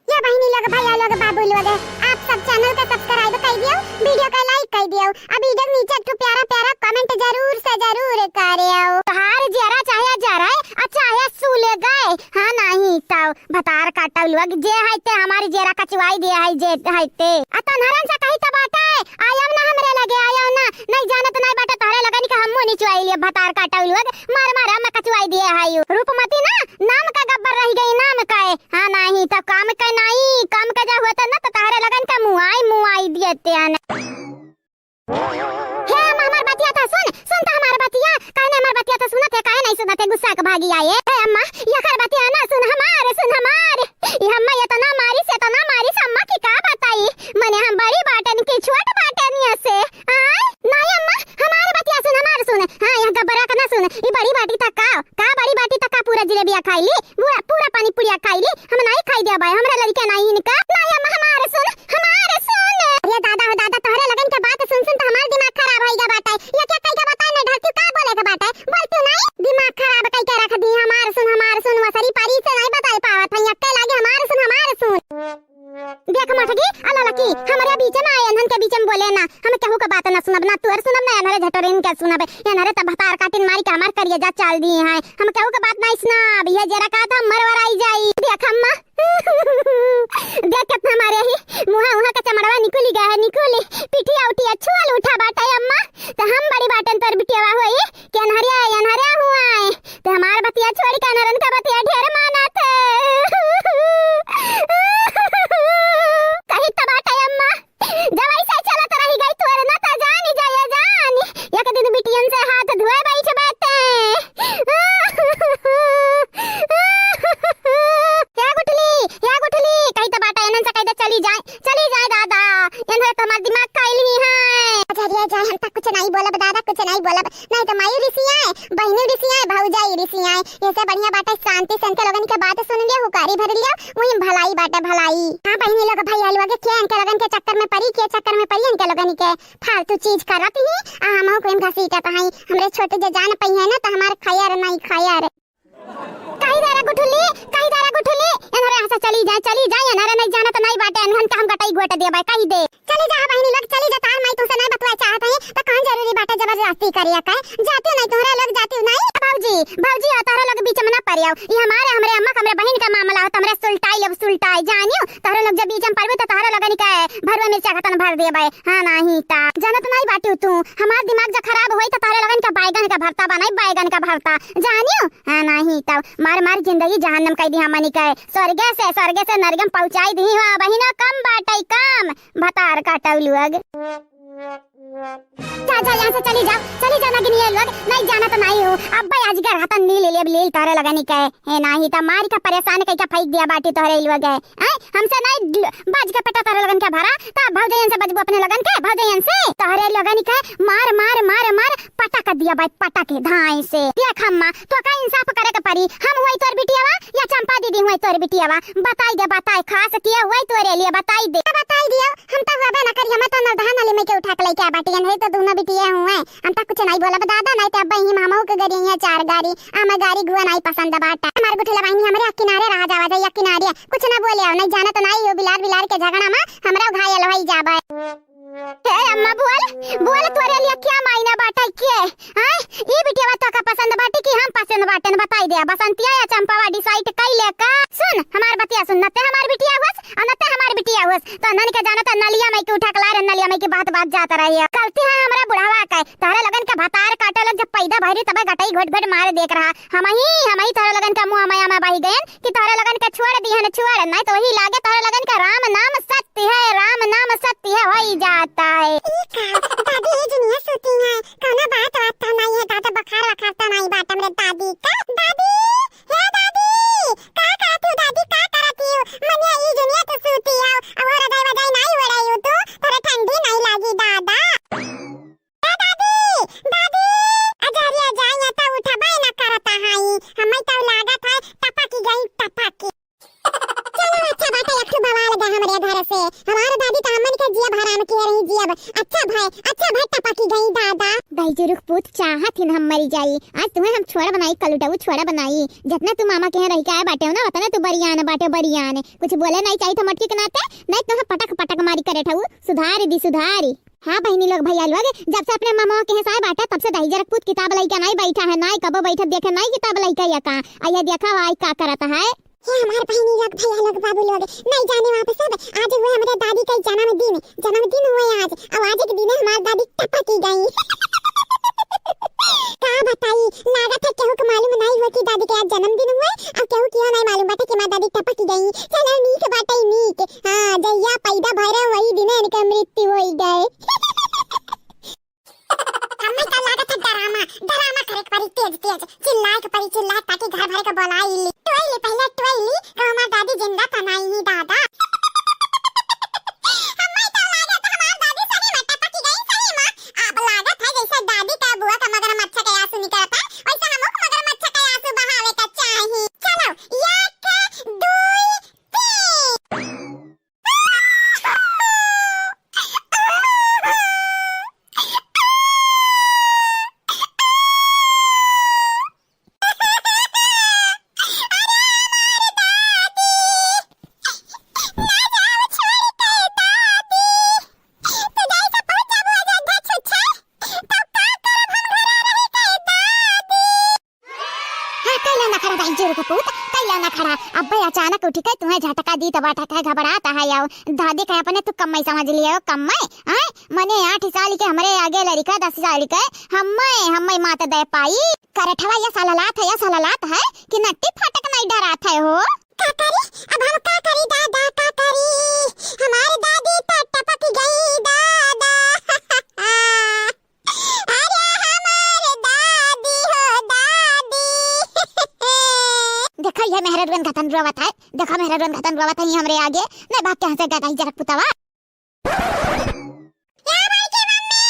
ये बहनी लोग भैया लोग बाबू लोग आप सब चैनल का सब्सक्राइब कर दियो वीडियो का लाइक कर दियो अब वीडियो नीचे तो प्यारा प्यारा कमेंट जरूर से जरूर करियो तोहार जेरा चाहे जरा अच्छा है सूले गए हां नहीं ताओ भतार काटा लोग जे है ते हमारी जेरा कचवाई दे है जे है ते अतन हरन से कहि त बाटे आयम ना हमरे लगे आयो ना नहीं जानत नहीं बाटे तोहरे लगन के हम मोनी चुआई लिए भतार काटा लोग मार हम कचवाई दे है रूपमती ना नाम का गब्बर रह गई नाम का हां नहीं त काम का नहीं काम का जा होता ना तो तारे लगन का मुआई दियते हैं हे हमार बतिया था सुन तो हमार बतिया काहे हमार बतिया था सुनत है काहे नहीं सुनत है गुस्सा के भागी आए हे अम्मा ये कर बतिया ना सुन हमार ये अम्मा ये तो ना मारी अम्मा की का बताई मने हम बड़ी बाटन की छोट बाटन से नहीं अम्मा हमार बतिया सुन हां यहां गबरा का ना सुन ये बड़ी बाटी तक का बड़ी बाटी तक का पूरा जलेबिया खाई ली पूरा पानी पूरिया खाई ली हम नहीं खाई दे भाई हमरा लड़के नहीं इनका नहीं अम्मा हमार सुन अरे दादा तोहरे लगन के बात सुन तो हमार दिमाग खराब होइगा बाटे ये क्या कहि के बताए ना ढलती का बोले के बाटे बोल तू नहीं दिमाग खराब कहि के रख दी हमार सुन वसरी पारी से नहीं बताए पावत है यक्के लागे हमार सुन देख मठगी अल्लाह लकी हमारे बीच में आए अनहन के बीच में बोले ना हम केहू के बात ना सुनब ना तोर सुनब ना हमारे झटोरिन के सुनब ये नरे त भतार काटिन मारी के हमार करिए जा चाल दी है हम केहू के बात नहीं सुनब ये जरा का था मरवर आई जाई देख अम्मा देख कितना मारे ही मुहा का चमड़वा निकली गया है निकली पिठिया उठिया छुअल उठा बाटे अम्मा तो हम बड़ी बाटन तोर बिटिया होई के अनहरिया हुआ है तो हमार बतिया छोड़ के नरन का बतिया ढेर माना थे कहीं तबाटे अम्मा जब ऐसे चलत रही गई तोर ना ता जानी एक दिन बिटियन से हाथ धोए बैठ बैठे या गुठली कहीं तबाटा एनन से कहीं चली जाए दादा एनहर तो हमार दिमाग खाइल ही है अच्छा जाए हम तक कुछ नहीं बोलब दादा कुछ नहीं बोलब नहीं तो माई रिसियाए बहनी रिसियाए भौजाई रिसियाए ये से बढ़िया बाटे शांति से के लोगन के बात सुन लियो हुकारी भर लियो वही भलाई बाटे भलाई हां बहनी लोग भैया लोग के इनके लगन के चक्कर में पड़ी इनके लगन के फालतू चीज करत ही हम को इन घसीटा पहाई हमरे छोटे जे जान पई है ना तो हमार खैर नहीं खैर कहीं दारा गुठली एनरे हंसा चली जाए एनरे नहीं जाना तो नहीं बाटे एनहन का हम गटाई गोट दे भाई कहीं दे चली जा बहनी लोग चली जा तार माई तुमसे नहीं बतवा चाहत है तो कहां जरूरी बाटे जबरदस्ती करिया का जाती नहीं तोहरा लोग जाती नहीं भौजी तारा लोग बीच में ना परियो ये हमरे अम्मा हमरे बहन का मामला हो हमरे सुलटाई जानियो तारा लोग जब बीच में परवे तो तारा लोगन के भरवा मिर्चा खतन भर दे भाई हां नहीं ता जानत नहीं बाटे तू हमार दिमाग जब खराब होई तो तारा लोगन का बैगन का भरता बनाई बैगन का भरता जानियो हां नहीं ता मार जिंदगी जहन्नम कह दी हमनी के स्वर्ग से नरकम पहुंचाई दी हुआ बहिना कम बाटे कम बता चार काटा लोग। जा यहाँ से चली जाओ नागिन ये लोग, नहीं जाना तो नहीं हो। अब भाई आज घर हाथ नी ले ले तारे लगानी का है नहीं तो मार का परेशान कई का फेंक दिया बाटी तोहरे लोग है हमसे नहीं बाज के पटा तारे लगन के भरा तो भौजयन से बजबो अपने लगन के भौजयन से तोहरे लगन के मार मार मार मार पटा कर दिया भाई पटा के धाई से देख अम्मा तो का इंसाफ करे के पड़ी। हम हुई तोर बिटियावा या चंपा दीदी हुई तोर बिटियावा बताई खास किया हुई तोरे लिए बताई दियो। हम तो हुआ ना करी हम तो नधान वाले में के उठा के लेके बाटियन है तो दोनों बिटिया हुए हम तो कुछ नहीं बोला दादा नहीं तो अब ही मामाओं के गरी है चार गाड़ी आमा गाड़ी गुआ नहीं पसंद बाटा हमारे गुठला बानी हमरे किनारे रह जावा जाए किनारे कुछ ना बोले नहीं जाना तो नहीं हो बिलार के झगड़ा में हमरा घायल होई जाबे। ए अम्मा बोल तोरे लिए क्या मायना बाटा के हां ई बिटिया तो का पसंद बाटी कि हम पसंद बाटन बताई दे बसंतिया या चंपावा डिसाइड कई ले का सुन हमार बतिया सुन नते हमार बिटिया हुस अनते हमार बिटिया हुस तो नन के जाना तो नलिया में के उठा के ला नलिया में की बात जाता रही है गलती है हमरा बुढ़ावा का तारे लगन का भतार काटे लग जब पैदा भरी तब गटई घट मार देख रहा हम ही तारे लगन का मुंह माया में बही गयन कि तारे लगन का छोड़ दी है न छोड़ नहीं तो वही लागे तारे लगन का राम नाम सत्य है होई जाता है। दादी ये दुनिया सोती है कोना बात नहीं है दादा बखार वखारता नहीं बात मेरे दादी का दादी हे दादी का करती हो दादी का करती हो मने ये दुनिया तो सोती है और अदाई वदाई नहीं हो रही हो तो थोड़ा ठंडी नहीं लगी दादा ए दादी अजरिया जाए तो उठा बाय ना करता है हमें तो लागत है टपकी गई टपकी चलो अच्छा बात है एक बवाल लगा हमारे घर से हमारे दादी तो हमन के जिया भराम की रही जिया अच्छा भाई टपकी गई दादा दाई जुरुक पूत चाहत हिन हम मरी जाई आज तुम्हें हम छोड़ा बनाई कलुटाऊ छोड़ा बनाई जितना तू मामा के रह के आए बाटे हो ना वतना तू बरियान कुछ बोले नहीं चाहिए तो मटकी के नाते नहीं तो पटक मारी करे ठऊ सुधारी हाँ बहनी लोग भैया लोग जब से अपने मामा के साथ बाटा तब से दाई जरक पूत किताब लई के नहीं बैठा है नहीं कबो बैठा देखे नहीं किताब लई के या का आया देखा आई का करता है ये हमारे बहनी लोग भैया लोग बाबू लोग नहीं जाने वहाँ पे सब आज हुए हमारे दादी का जन्मदिन हुए आज के दिन हमारी दादी टपकी गई का बताई लागत है केहू को मालूम नहीं हुआ कि दादी के आज जन्मदिन हुआ और केहू क्यों नहीं मालूम बाटे कि मां दादी टपकी गई चलो नीक बाटे नीक हां जइया पैदा भरे वही दिन इनका मृत्यु होई गए हमें तो लागत है ड्रामा करे परी तेज चिल्ला ताकि घर भर के बोलाई टोइली तो हमार दादी जिंदा था नहीं दादा हमें तो लागत हमार दादी सही में टपकी गई सही में अब लागत है जैसे दादी का बुआ का मगरमच्छ का आंसू निकलता वैसे हमको मगरमच्छ का आंसू बहावे का चाहिए चलो 1 2 अचानक उठी के तुम्हें झटका दी तब टका घबराता है याओ दादी कहे अपने तू कम्मई समझ लियो कम्मई हां मने 8 साल के हमरे आगे लड़का 10 साल के हम्मई माता दे पाई करठवा या सालालात है कि नट्टी फटक नहीं डरात है हो का करी अब हम का करी दादा का करी हमारी दादी तो टपक गई दादा अरे हमारे दादी हो दादी देखो ये मेहरगन खतन रोवत है ये हमरे आगे नहीं भाग के हंसे गाई जरक पुतावा या बड़की मम्मी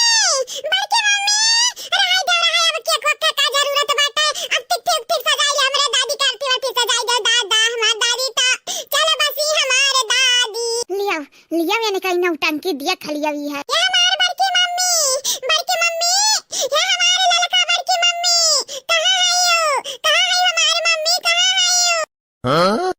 राय दे रहा है अब के कोका का जरूरत बाटे अब ठीक सजाई हमरे दादी करती वती सजाई दे दादा हमार दादी तो चलो बस ही हमारे दादी लिया यानी कहीं ना टंकी दिया खलिया हुई है या हमार बड़की मम्मी या हमारे ललका बड़की मम्मी कहां है हमारी मम्मी कहां है हां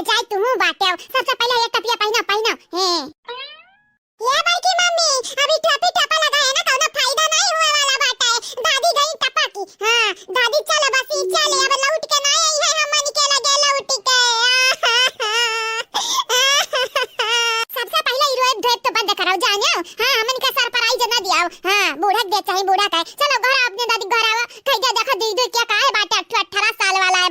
जाए तुम बाटे सबसे पहले ये टपिया पहना है ये बड़की मम्मी अभी टपा लगा है ना तो फायदा नहीं हुए वाला बाटे दादी गई टपा की हां दादी चलो बस ही चले अब लौट के नहीं आई है हमन के लगे लौट के सबसे पहले हीरो ड्रेप तो बंद कराओ जानो हां हमन का सरप्राइज ना दियाओ हां बूढ़ा दे चाहे बूढ़ा का चलो घर अपने दादी घर आवा कह जा देखो दीदी क्या का है बाटे 18 साल वाला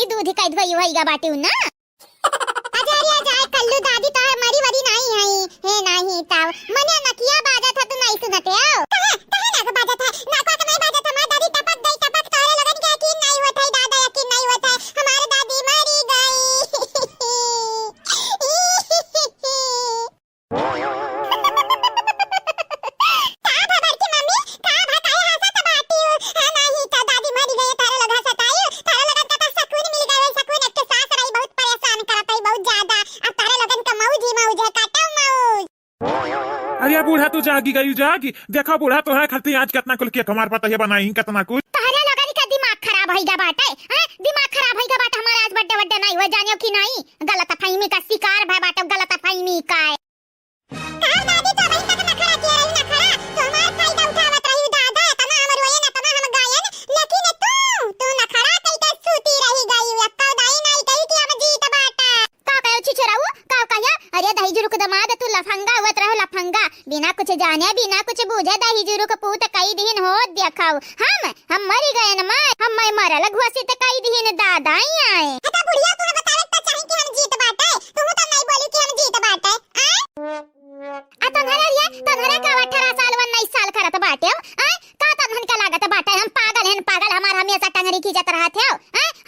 जनी दूध का धोई होईगा बाटी ना अजरिया जाए कल्लू दादी तो मरी वरी नहीं है हे नहीं ताव मने नकिया बाजा था तू नहीं सुनते आओ कहे ना का बाजा था ना का नहीं बाजा था मां दादी टपक गई टपक तोरे लगन के यकीन नहीं होता है दादा यकीन नहीं होता है हमारी दादी मरी गई का भबर की मम्मी का भकाई हंसत बाटी है नहीं था दादी मरी गई तारे लगा सताई तारे लगन का सकून मिल गया सकून एक के साथ रही बहुत परेशान करत है बहुत ज्यादा अब तारे लगन का मौज ही मौज है काटा मौज अरे बूढ़ा तू जागी गई जागी देखा बूढ़ा तो है खरती आज कितना कुल के हमारे पता है बनाई कितना कुछ तारे लगन का दिमाग खराब होईगा बाटे हैं दिमाग खराब होईगा बाटे हमारा आज बर्थडे बर्थडे नहीं हुआ जानियो कि नहीं गलतफहमी का शिकार भाई बाटे गलतफहमी का है का दादी तो वही तक नखरा किया रही नखरा तो हमारा फायदा उठावत रही दादा तना हमर होए ना तना हम गायन लेकिन तू नखरा कई के सूती रही गई अक्का दाई नहीं कही कि हम जीत बाटा का कहो छिछराऊ का कहिया अरे दही जुरुक दमाद तू लफंगा हुआ रहो लफंगा बिना कुछ जाने बिना कुछ बूझे दही जुरुक पूत कई दिन हो देखाओ हम मरी गए न मां हम मरल घुसी त कई दिन दादा ही आए हटा बुढ़िया तू बतावे त चाहि कि हम जीत बाटे तू तो नहीं बोली कि हम जीत बाटे आ तन्हरा का 18 साल 19 साल करत बाटे आ का तन्हन का लागत बाटे हम पागल हमार हमेशा टंगरी खींचत रहत है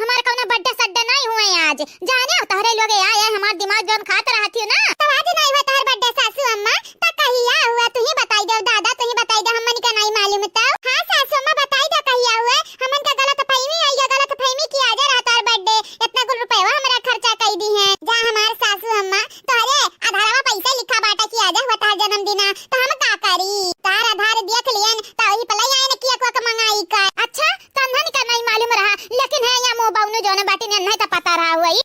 हमार कौनो बर्थडे सड्डे नहीं हुए आज जाने तोहरे लोग आए हमार दिमाग जोन खात रहती हो ना तो आज नहीं हुआ तोहर बर्थडे सासू अम्मा त कहिया हुआ तू ही बताई दे दादा तू ही बताई दे हमन का नहीं मालूम तो हां सासू अम्मा बताई दे कहिया हुआ हमन का गलतफहमी आई है गलतफहमी किया जा रहा तार बर्थडे इतना कुल रुपया हमरा खर्चा कई दी है जा हमार सासू अम्मा तोहरे आधारवा पैसा लिखा बाटा किया जा होता जन्मदिन तो हम का करी तार आधार देख लियन त वही पलाई आए न किया को मंगाई का अच्छा तन्हन का नहीं मालूम रहा लेकिन है या मो बाउनु जोन बाटी ने नहीं त पता रहा हुई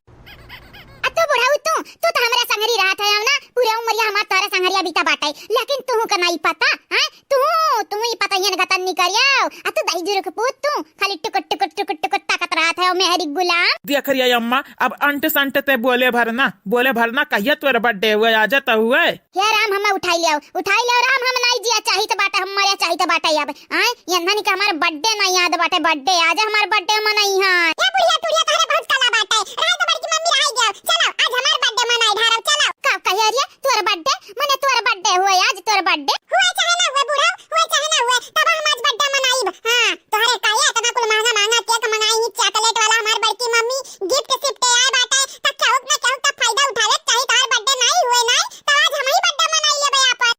तो बुढ़ाऊ तू तो हमरा संगरी रहा था ना पूरा उमरिया हमार तारा संगरिया बीता बाटाई लेकिन तू का नहीं पता हैं तू ही पता ही न गतन नहीं करियो आ तू दही जुरुक पूत तू खाली टुक ताकत रहा था मेहरी गुलाम देख रही अम्मा अब अंट संट ते बोले भरना कहिया तोरे बर्थडे हुए आ जाता हुए हे राम हम उठाई लियो राम हम नहीं जिया चाही त बाटा हम मरिया चाही त बाटा अब हैं यंधन का हमार बर्थडे नहीं याद बाटे बर्थडे आज हमार बर्थडे मनाई हां ये बुढ़िया तुड़िया तारे बहुत कला बाटे राय तो बड़की मम्मी रह गया चलो आज हमार बर्थडे मनाई ढारव चलो का कहिया रे तोर बर्थडे मने तोर बर्थडे हुए आज तोर बर्थडे हुए चाहे ना हुए बुढ़ा हुए चाहे ना हुए तब हम आज बर्थडे मनाई हां तोहरे काया इतना कुल महंगा केक मंगाई चॉकलेट वाला हमार बड़की मम्मी गिफ्ट शिफ्ट आए बाटे त कहूक ना कहूक त फायदा उठावे चाहे तार बर्थडे नहीं हुए नहीं तो आज हम ही बर्थडे मनाई लेबे अपन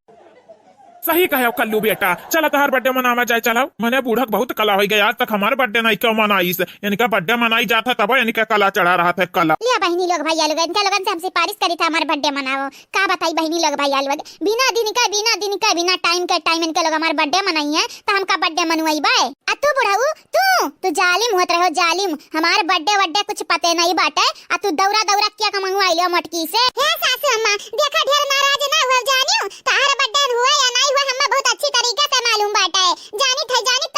सही कहे कल्लू बेटा चला तोहर बर्थडे मनावा जाए चलाओ मैंने बूढ़क बहुत कला हो गया आज तक हमारे बर्थडे नहीं क्यों मनाई से यानी का बर्थडे मनाई जाता तब यानी का कला चढ़ा रहा था कला लिया बहनी लोग भैया लोग इनका लोगन से हम सिफारिश करी था हमारे बर्थडे मनाओ का बताई बहनी लोग भैया लोग बिना बिना टाइम इनके लोग हमारे बर्थडे मनाई है तो हमका बर्थडे मनवाई बाय आ तू बुढ़ाऊ तू जालिम होत रहो जालिम हमारे बर्थडे कुछ पते नहीं बाटे आ तू दौरा क्या का मंगवाई लियो मटकी से हे सासू अम्मा देखा ढेर नाराज ना हो जानियो तार बर्थडे हुआ या नहीं हुआ हमें बहुत अच्छी तरीके से मालूम बाटे जानी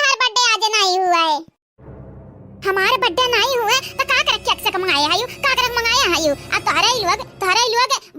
तार बर्थडे आज नहीं हुआ है हमारे बर्थडे नहीं हुए तो का कर केक से मंगाया हायू का कर मंगाया हायू आ तोहरे लोग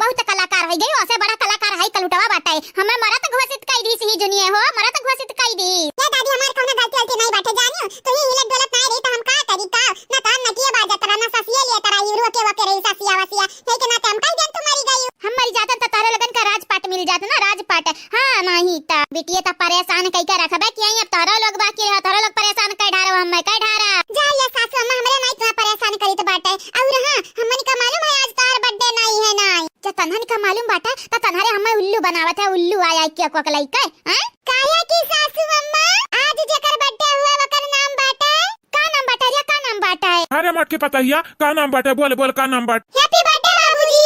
बहुत कलाकार हो गई ओसे बड़ा कलाकार है कलुटवा बाटे हमें मरत घोषित कई दी सी जुनिए हो मरत घोषित कई दी ये दादी हमार कोनो गलती नहीं बाटे जानियो तो ये हिलत डोलत नहीं रही तो हम का करी का ना तान नटिया बाजा तरह ना ससिया ले तरह यूरो के वके रही ससिया वसिया है कि ना हम कई दिन तू मरी गई हम मरी जातन त तारे लगन का राजपाट मिल जात ना राजपाट हां नहीं त बिटिया त परेशान कई के रखबे कि अब तारा लोग बाकी है तारा लोग परेशान कई ढारो हम कई ढारा जा ये सासू अम्मा हमरे नहीं तुम्हें परेशान करी तो बाटे और हां हमन का मालूम है आज तार बर्थडे नहीं है नहीं जब तन्हन का मालूम बाटे त तन्हरे हमें उल्लू बनावत है उल्लू आया क्या को कलाई के हैं काया की सासू अम्मा आज जेकर बर्थडे हुआ वकर नाम बाटे का नाम बाटे रे का नाम बाटे अरे मट के पता हिया का नाम बाटे बोल का नाम बाटे हैप्पी बर्थडे बाबूजी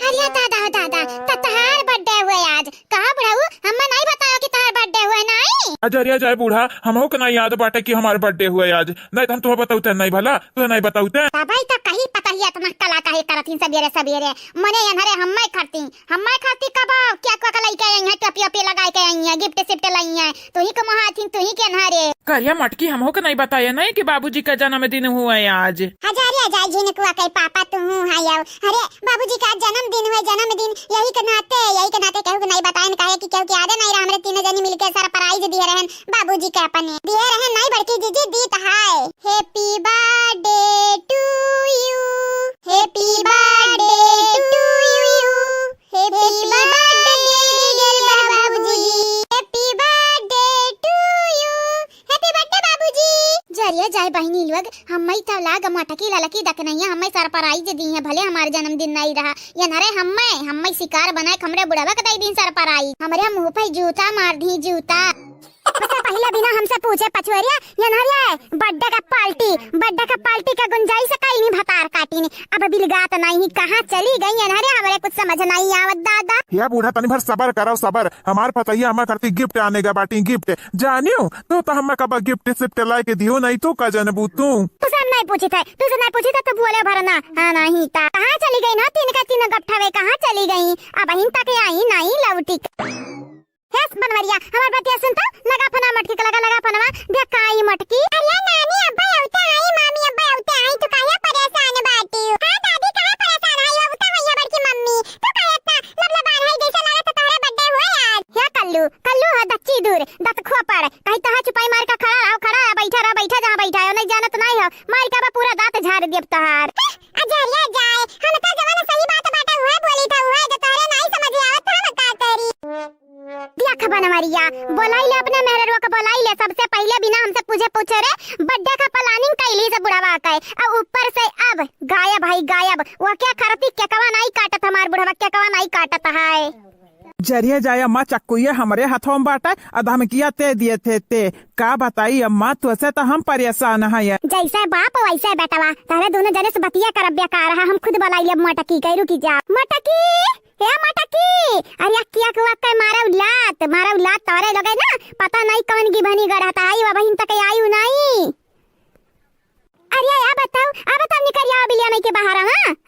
अरे दादा तहार बर्थडे हुआ आज कहा बुढ़ाऊ हमें नहीं बताया कि तहार बर्थडे हुआ नहीं अजरिया जाए बूढ़ा हमको के नहीं याद बाटे कि हमारे बर्थडे हुए आज नहीं तो हम तुम्हें बताऊते नहीं भला तो नहीं बताऊते भाई तो कहीं पता ही तुम कला काहे करथिन सबेरे मने यनरे हम्मै खाती कब क्या को कलाई के आई है टोपी लगाए के आई है गिफ्ट शिफ्ट लाई है तू ही को महाथिन तू ही के नहरे करिया मटकी हमको के नहीं बताया नहीं कि बाबूजी का जन्मदिन हुआ है आज हजारिया जाय जिन को कई पापा तू हूं हायो अरे बाबूजी का जन्मदिन यही के नाते कहू नहीं बताएन काहे कि क्योंकि आदे नहीं हमरे तीन जनी मिलके सरप्राइज सरप्राइज दिए रहन बाबूजी के अपने दिए रहन नहीं बड़की जीजी दीत hi happy birthday to you happy birthday to you happy birthday dear बाबूजी happy birthday to you happy birthday बाबूजी जरिए जाए बहनी लोग हम्मई तो लाग मटकी ललकी दकनैया हम्मई सरप्राइज दी है भले हमारे जन्मदिन नहीं रहा ये नरे हम्मई शिकार बनाए हमरे बुढ़वा के दिन सरप्राइज हमरे मुंह पे जूता मार दी जूता पहले बिना हमसे पूछे पछुरिया ये नरिया बर्थडे का पार्टी का गुंजाइश कहीं नहीं भतार काटी ने अब बिलगात नहीं कहाँ चली गई ये नरिया हमरे कुछ समझ नहीं आवत दादा या बूढ़ा तनी भर सबर करो सबर हमार पतैया हमें करती गिफ्ट आने का बाटी गिफ्ट जानियो तो हमें कब गिफ्ट सिफ्ट ला के दियो नहीं तो का जनबू तू तुझे नहीं पूछी थे तो बोले भरना हाँ नहीं था कहाँ चली गई ना तीन गप्ठावे कहाँ चली गई अब अहिं तक आई नहीं लौटी हेस बनवरिया हमार बतिया सुनता लगा फना मटकी का लगा फनवा बेकाई मटकी अरे नानी अब्बा औते आई मामी अब्बा औते आई तो काहे परेशान बाटी हां दादी काहे परेशान आई औते भैया बड़की मम्मी तो काहे इतना लबलबान है जैसे लगा तो तारे बर्थडे हुआ आज या कल्लू है दच्ची दूर दत खो पड़ कहीं तो छुपाई मार का खड़ा बैठा जहां बैठा है नहीं जानत नहीं हो मार का पूरा दांत झाड़ देब तोहार अजरिया जाए हम तो जवान सही बात बाटा हुआ बोली था हुआ जो तारे नहीं समझ आवत हम का करी दिया खबर हमारिया बोलाइले अपने मेहरवा को बोलाइले सबसे पहले बिना हमसे पूछे रे बर्थडे का प्लानिंग कैली से बुढ़वा का और ऊपर से अब गायब वो क्या करती क्या कवा नहीं काटत हमार बुढ़वा क्या कवा नहीं काटत है जरिए जाए अम्मा चक्कुए हमारे हाथों में बाटा अधम किया ते दिए थे का बताई अम्मा तुझसे तो हम परेशान है जैसे बाप वैसे बेटवा तारे दोनों जने से बतिया कर बेकार है हम खुद बोलाइले मटकी कह रुकी जा मटकी अरे किया के मारा उलात तारे लगे ना पता नहीं कौन की बनी गढ़ता आई वह बहन तक आई नहीं अरे आ बताओ निकरिया बिलिया में के बाहर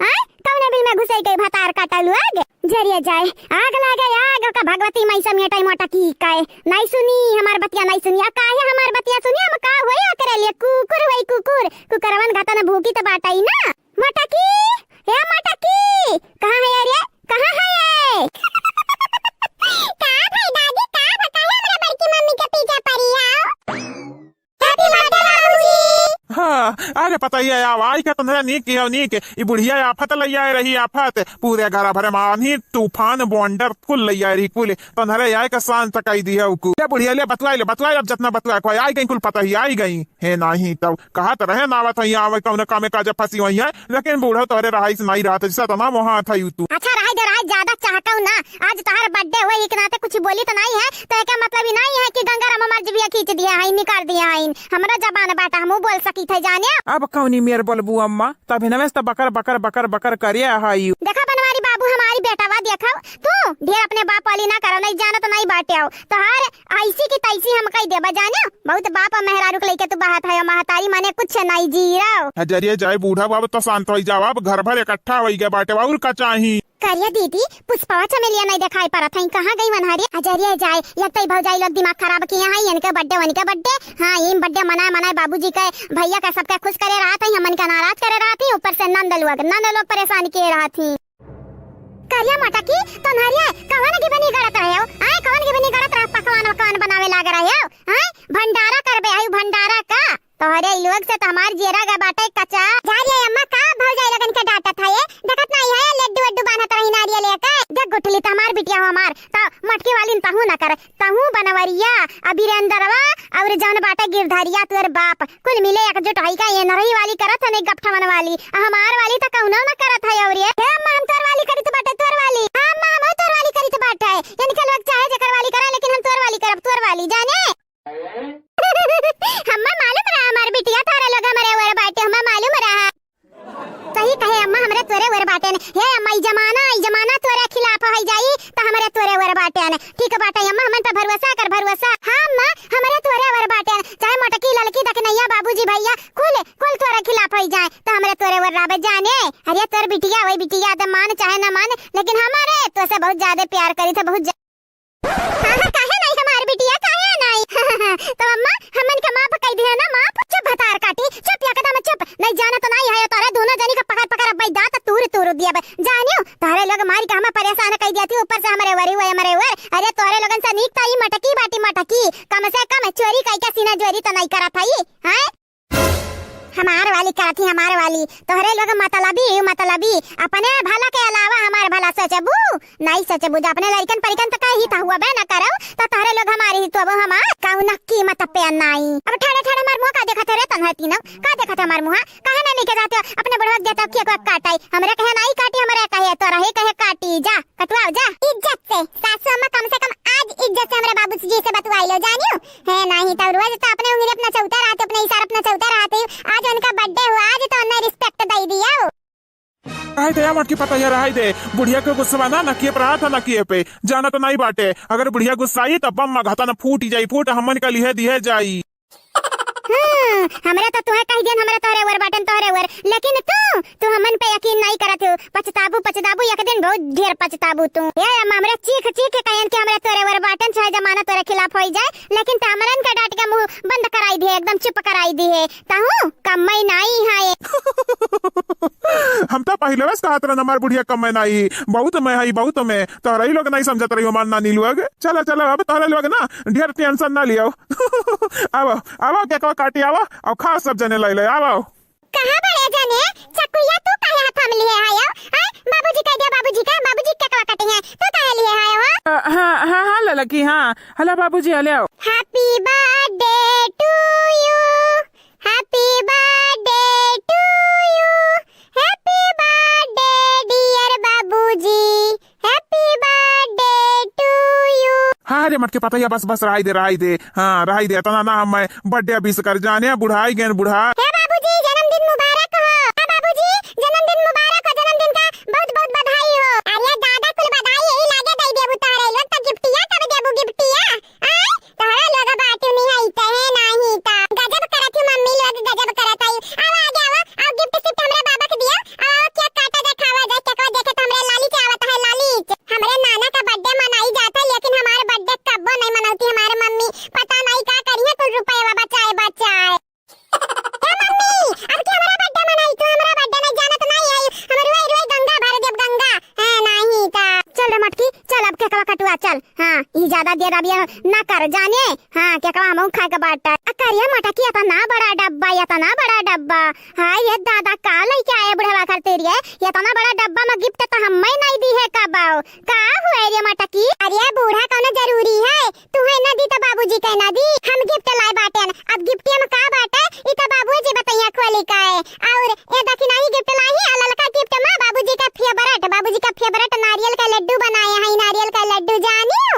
हां कौन बिल में घुसे गई भतार काटलू आग जरिए जाए आग लागे आग का भगवती मई समेटाई मटकी काए नहीं सुनी हमार बतिया नहीं सुनी काहे हमार बतिया सुनी हम का होई करे लिए कुकुरवन घाता न भूखी तो बाटाई ना मटकी कहां है अरे कहां है ये का भाई दादी का बताया हमरा बड़की मम्मी के पीछे पड़ी आओ हैप्पी बर्थडे बाबूजी हाँ आगे पता ही है आई का तुम्हारा नीक ये बुढ़िया आफत लैया रही आफत पूरे घर भरे मानी तूफान बॉन्डर कुल लैया रही कुल तुम्हारे आय का शान तकाई दी है ये बुढ़िया ले बतवाए अब जितना बतवाए आई गई कुल पता ही आई गई है नहीं तब कहा तो रहे नावत है आवे कौन काम का जब फंसी हुई है लेकिन बूढ़ा तोहरे रहाई से नहीं रहा था जैसा तना वहाँ था तू अच्छा रहा ज्यादा चाहता हूँ ना आज तुम्हारा बर्थडे हुआ एक नाते कुछ बोली तो नहीं है तो क्या मतलब ही नहीं है कि गंगाराम हमार जीविया खींच दिया है निकाल दिया है हमारा जबान बाटा हम बोल सकी थे जाने अब कौनी मेर बोलबू अम्मा तभी नवेश बकर करिए हाई देखा बनवारी बाबू हमारी बेटावा देखा तू ढेर अपने बाप वाली ना करो नहीं जाना तो नहीं बाटे आओ तो हर ऐसी की तैसी हम कही देबा जाने बहुत बाप मेहरारू को लेके तू बात है महतारी माने कुछ नहीं जी रहा जरिए जाए बूढ़ा बाबू तो शांत हो जाओ अब घर भर इकट्ठा हो गया बाटे और का चाहिए करिया दीदी पुष्पवा चमेलिया नहीं दिखाई पड़ा था कहाँ गई मनहरी अजरिया जाए लगता ही भौजाई लोग दिमाग खराब किया है इनके बर्थडे हाँ ये बर्थडे मनाए बाबूजी के भैया का सबका खुश करे रहा था हमन का नाराज करे रहा थी ऊपर से नंद लोग परेशान किए रहा थी करिया मटकी तो नरिया कवन की बनी गड़त रहे हो आए कवन की बनी गड़त रहे पकवान बनावे लाग रहे हो आए भंडारा करबे आयु भंडारा का तोहरे लोग से तो हमार जेरा का बाटे कच्चा जा रे अम्मा का भौजाई लगन के डाटा था ये देखत नहीं है लड्डू बनत रही नारियल लेके देख गुठली त हमार बिटिया हो हमार तो मटकी वाली तहू न कर तहू बनवरिया अभिरेंद्रवा और जौन बाटे गिरधरिया तोर बाप कुल मिले एकजुट हई का ये नरही वाली करत है नहीं गपठवन वाली हमार वाली त कहनो न करत है और ये अम्मा हम तोर वाली करी तो बाटे तोर वाली हां अम्मा हम तोर वाली करी तो बाटे यानी के लोग चाहे जकर वाली करा लेकिन हम तोर वाली करब तोर वाली जाने हम्मा मालूम रहा हमार बिटिया तारा लोग हमारे वर बाटे हम्मा मालूम रहा सही कहे अम्मा हमरे तोरे वर बाटे ने हे अम्मा ई जमाना तोरे खिलाफ है जाई त हमरे तोरे वर बाटे ने ठीक बाटे अम्मा हमन पे भरोसा हां अम्मा हमरे तोरे वर बाटे ने चाहे मटकी ललकी दकनैया बाबूजी भैया कुल तोरे खिलाफ है जाए त हमरे तोरे वर राबे जाने अरे तोर बिटिया वही बिटिया त मान चाहे ना मान लेकिन हमारे तो से बहुत ज्यादा प्यार करी थे बहुत हां काहे नहीं हमारी बिटिया काहे नहीं तो अम्मा हमन के माफ कह दिया ना माफ चुप भतार काटी चुप या कदम चुप नहीं जाना तो नहीं है तारे दोनों जनी का पकड़ अब दांत तूर दिया जानियो तारे लोग मार के हमें परेशान कर दिया थी ऊपर से हमारे वर अरे तोरे लोगन से ठीक था, मटकी बाटी मटकी, कम से कम चोरी कई का सीना जोरी तो नहीं करा था ये, हैं? हमार वाली कराथी, हमार वाली तोहरे लोग मतलबी अपने भला के अलावा हमारे भला सोचबू नहीं सोचबू। जो अपने लड़कन परिकन तो कही था हुआ बे न करो तो तोहरे लोग हमारी ही तो अब हमार काऊ न कीमत पे नहीं। अब ठाड़े ठाड़े हमार मुंह का देखत रे तन्हती न का देखत हमार मुंह काहे नहीं के जाते अपने बड़वा देता के को काटाई हमरे कहे नहीं काटी हमरे कहे तो रहे कहे काटी जा कटवा जा इज्जत से। सासू अम्मा कम से कम आज इज्जत से हमरे बाबूजी से बतवाई लो जानियो है नहीं तो रोज तो अपने उंगली अपना चौथा रहते अपने इशारा अपना चौथा रहते। आज उनका बर्थडे हुआ आज तो उन्हें रिस्पेक्ट दे दिया। रहा दे मटकी पता है रहा दे बुढ़िया के गुस्सा ना नकिए पर हाथ नकिए पे जाना तो नहीं बाटे। अगर बुढ़िया गुस्साई तो बम घाता न फूट जाई फूट हमन का लिहे दिहे जाई। हमरा तो तुहे कह देन हमरा तोरे वर बाटन तोरे वर लेकिन तू हमन पे यकीन नहीं करत हो। पछताबू एक दिन बहुत ढेर पछताबू तू ये हमरे चीख के कहन के हमरा तोरे वर बाटन चाहे जमाना तोरे खिलाफ होई जाए लेकिन तामरन का डांट के मुंह बंद कराई दे एकदम चुप कराई दी है ताहू कमई नहीं है। हम तो पहले बस कहत रहे हमार बुढ़िया कम में नहीं बहुत में है बहुत में तोहरा ही लोग नहीं समझत रही हमार नानी लोग। चलो अब तोहरा लोग ना ढेर टेंशन ना लियो। आओ क्या काटी आओ और खा सब जने ले ले आओ। कहां बड़े जने चकुया तू काहे हाथ में लिए आयो हां बाबूजी कह दे बाबूजी क्या काटे हैं तू काहे लिए आयो। हाँ ललकी हाँ हला बाबूजी हले आओ। Happy birthday to you happy birthday to you happy birthday dear बाबूजी हैप्पी बर्थडे टू यू। हाँ रे मटके पता है बस रहाई दे हाँ रहाई दे तना ना हम बर्थडे अभी से कर जाने बुढ़ाई गेन बुढ़ा। हे बाबूजी जन्मदिन मुबारक हो। हाँ बाबूजी जन्मदिन मुबारक हो जन्मदिन का बहुत बहुत बधाई हो। अरे दादा कुल बधाई यही लागे दई देबू तारे लोग तो गिफ्टिया कब देबू गिफ्टिया आय तारा लोग बाटू नहीं है तहे नहीं ता गजब करत है मम्मी लोग गजब करत है। अब आ गया अब गिफ्ट सिर्फ हमरे बाबा के दिया और क्या काटा जा खावा जा क्या देखे तो हमरे लाली के आवत है लाली हमरे नाना का बर्थडे मनाई जाता लेकिन हमारे बर्थडे कब नहीं मनाती हमारे मम्मी पता नहीं क्या करी है कुल रुपए बचाए। अब क्या हमारा बर्थडे मनाई तू हमारा बर्थडे में जाना तो नहीं आई हमर रोई गंगा भर देव गंगा है नहीं ता चल रे मटकी चल अब केकवा कटुआ चल। हां ई ज्यादा देर अभी ना कर जाने हां केकवा हम खा के बाटा करिया मटकी इतना बड़ा डब्बा हां ये दादा का लेके आए बुढ़वा करते रे ये इतना बड़ा डब्बा में गिफ्ट तो हम नहीं दी है कबाओ का हुए रे मटकी। अरे बूढ़ा कौन जरूरी है तू है ना दी तो बाबूजी के ना दी हम गिफ्ट लाए बाटे अब गिफ्ट में का बाटे ई तो बाबूजी बताइए खोली का है और ये दक्षिणा ही गिफ्ट लाई ललका गिफ्ट में बाबूजी का फेवरेट नारियल का लड्डू बनाए हैं नारियल का लड्डू जानियो।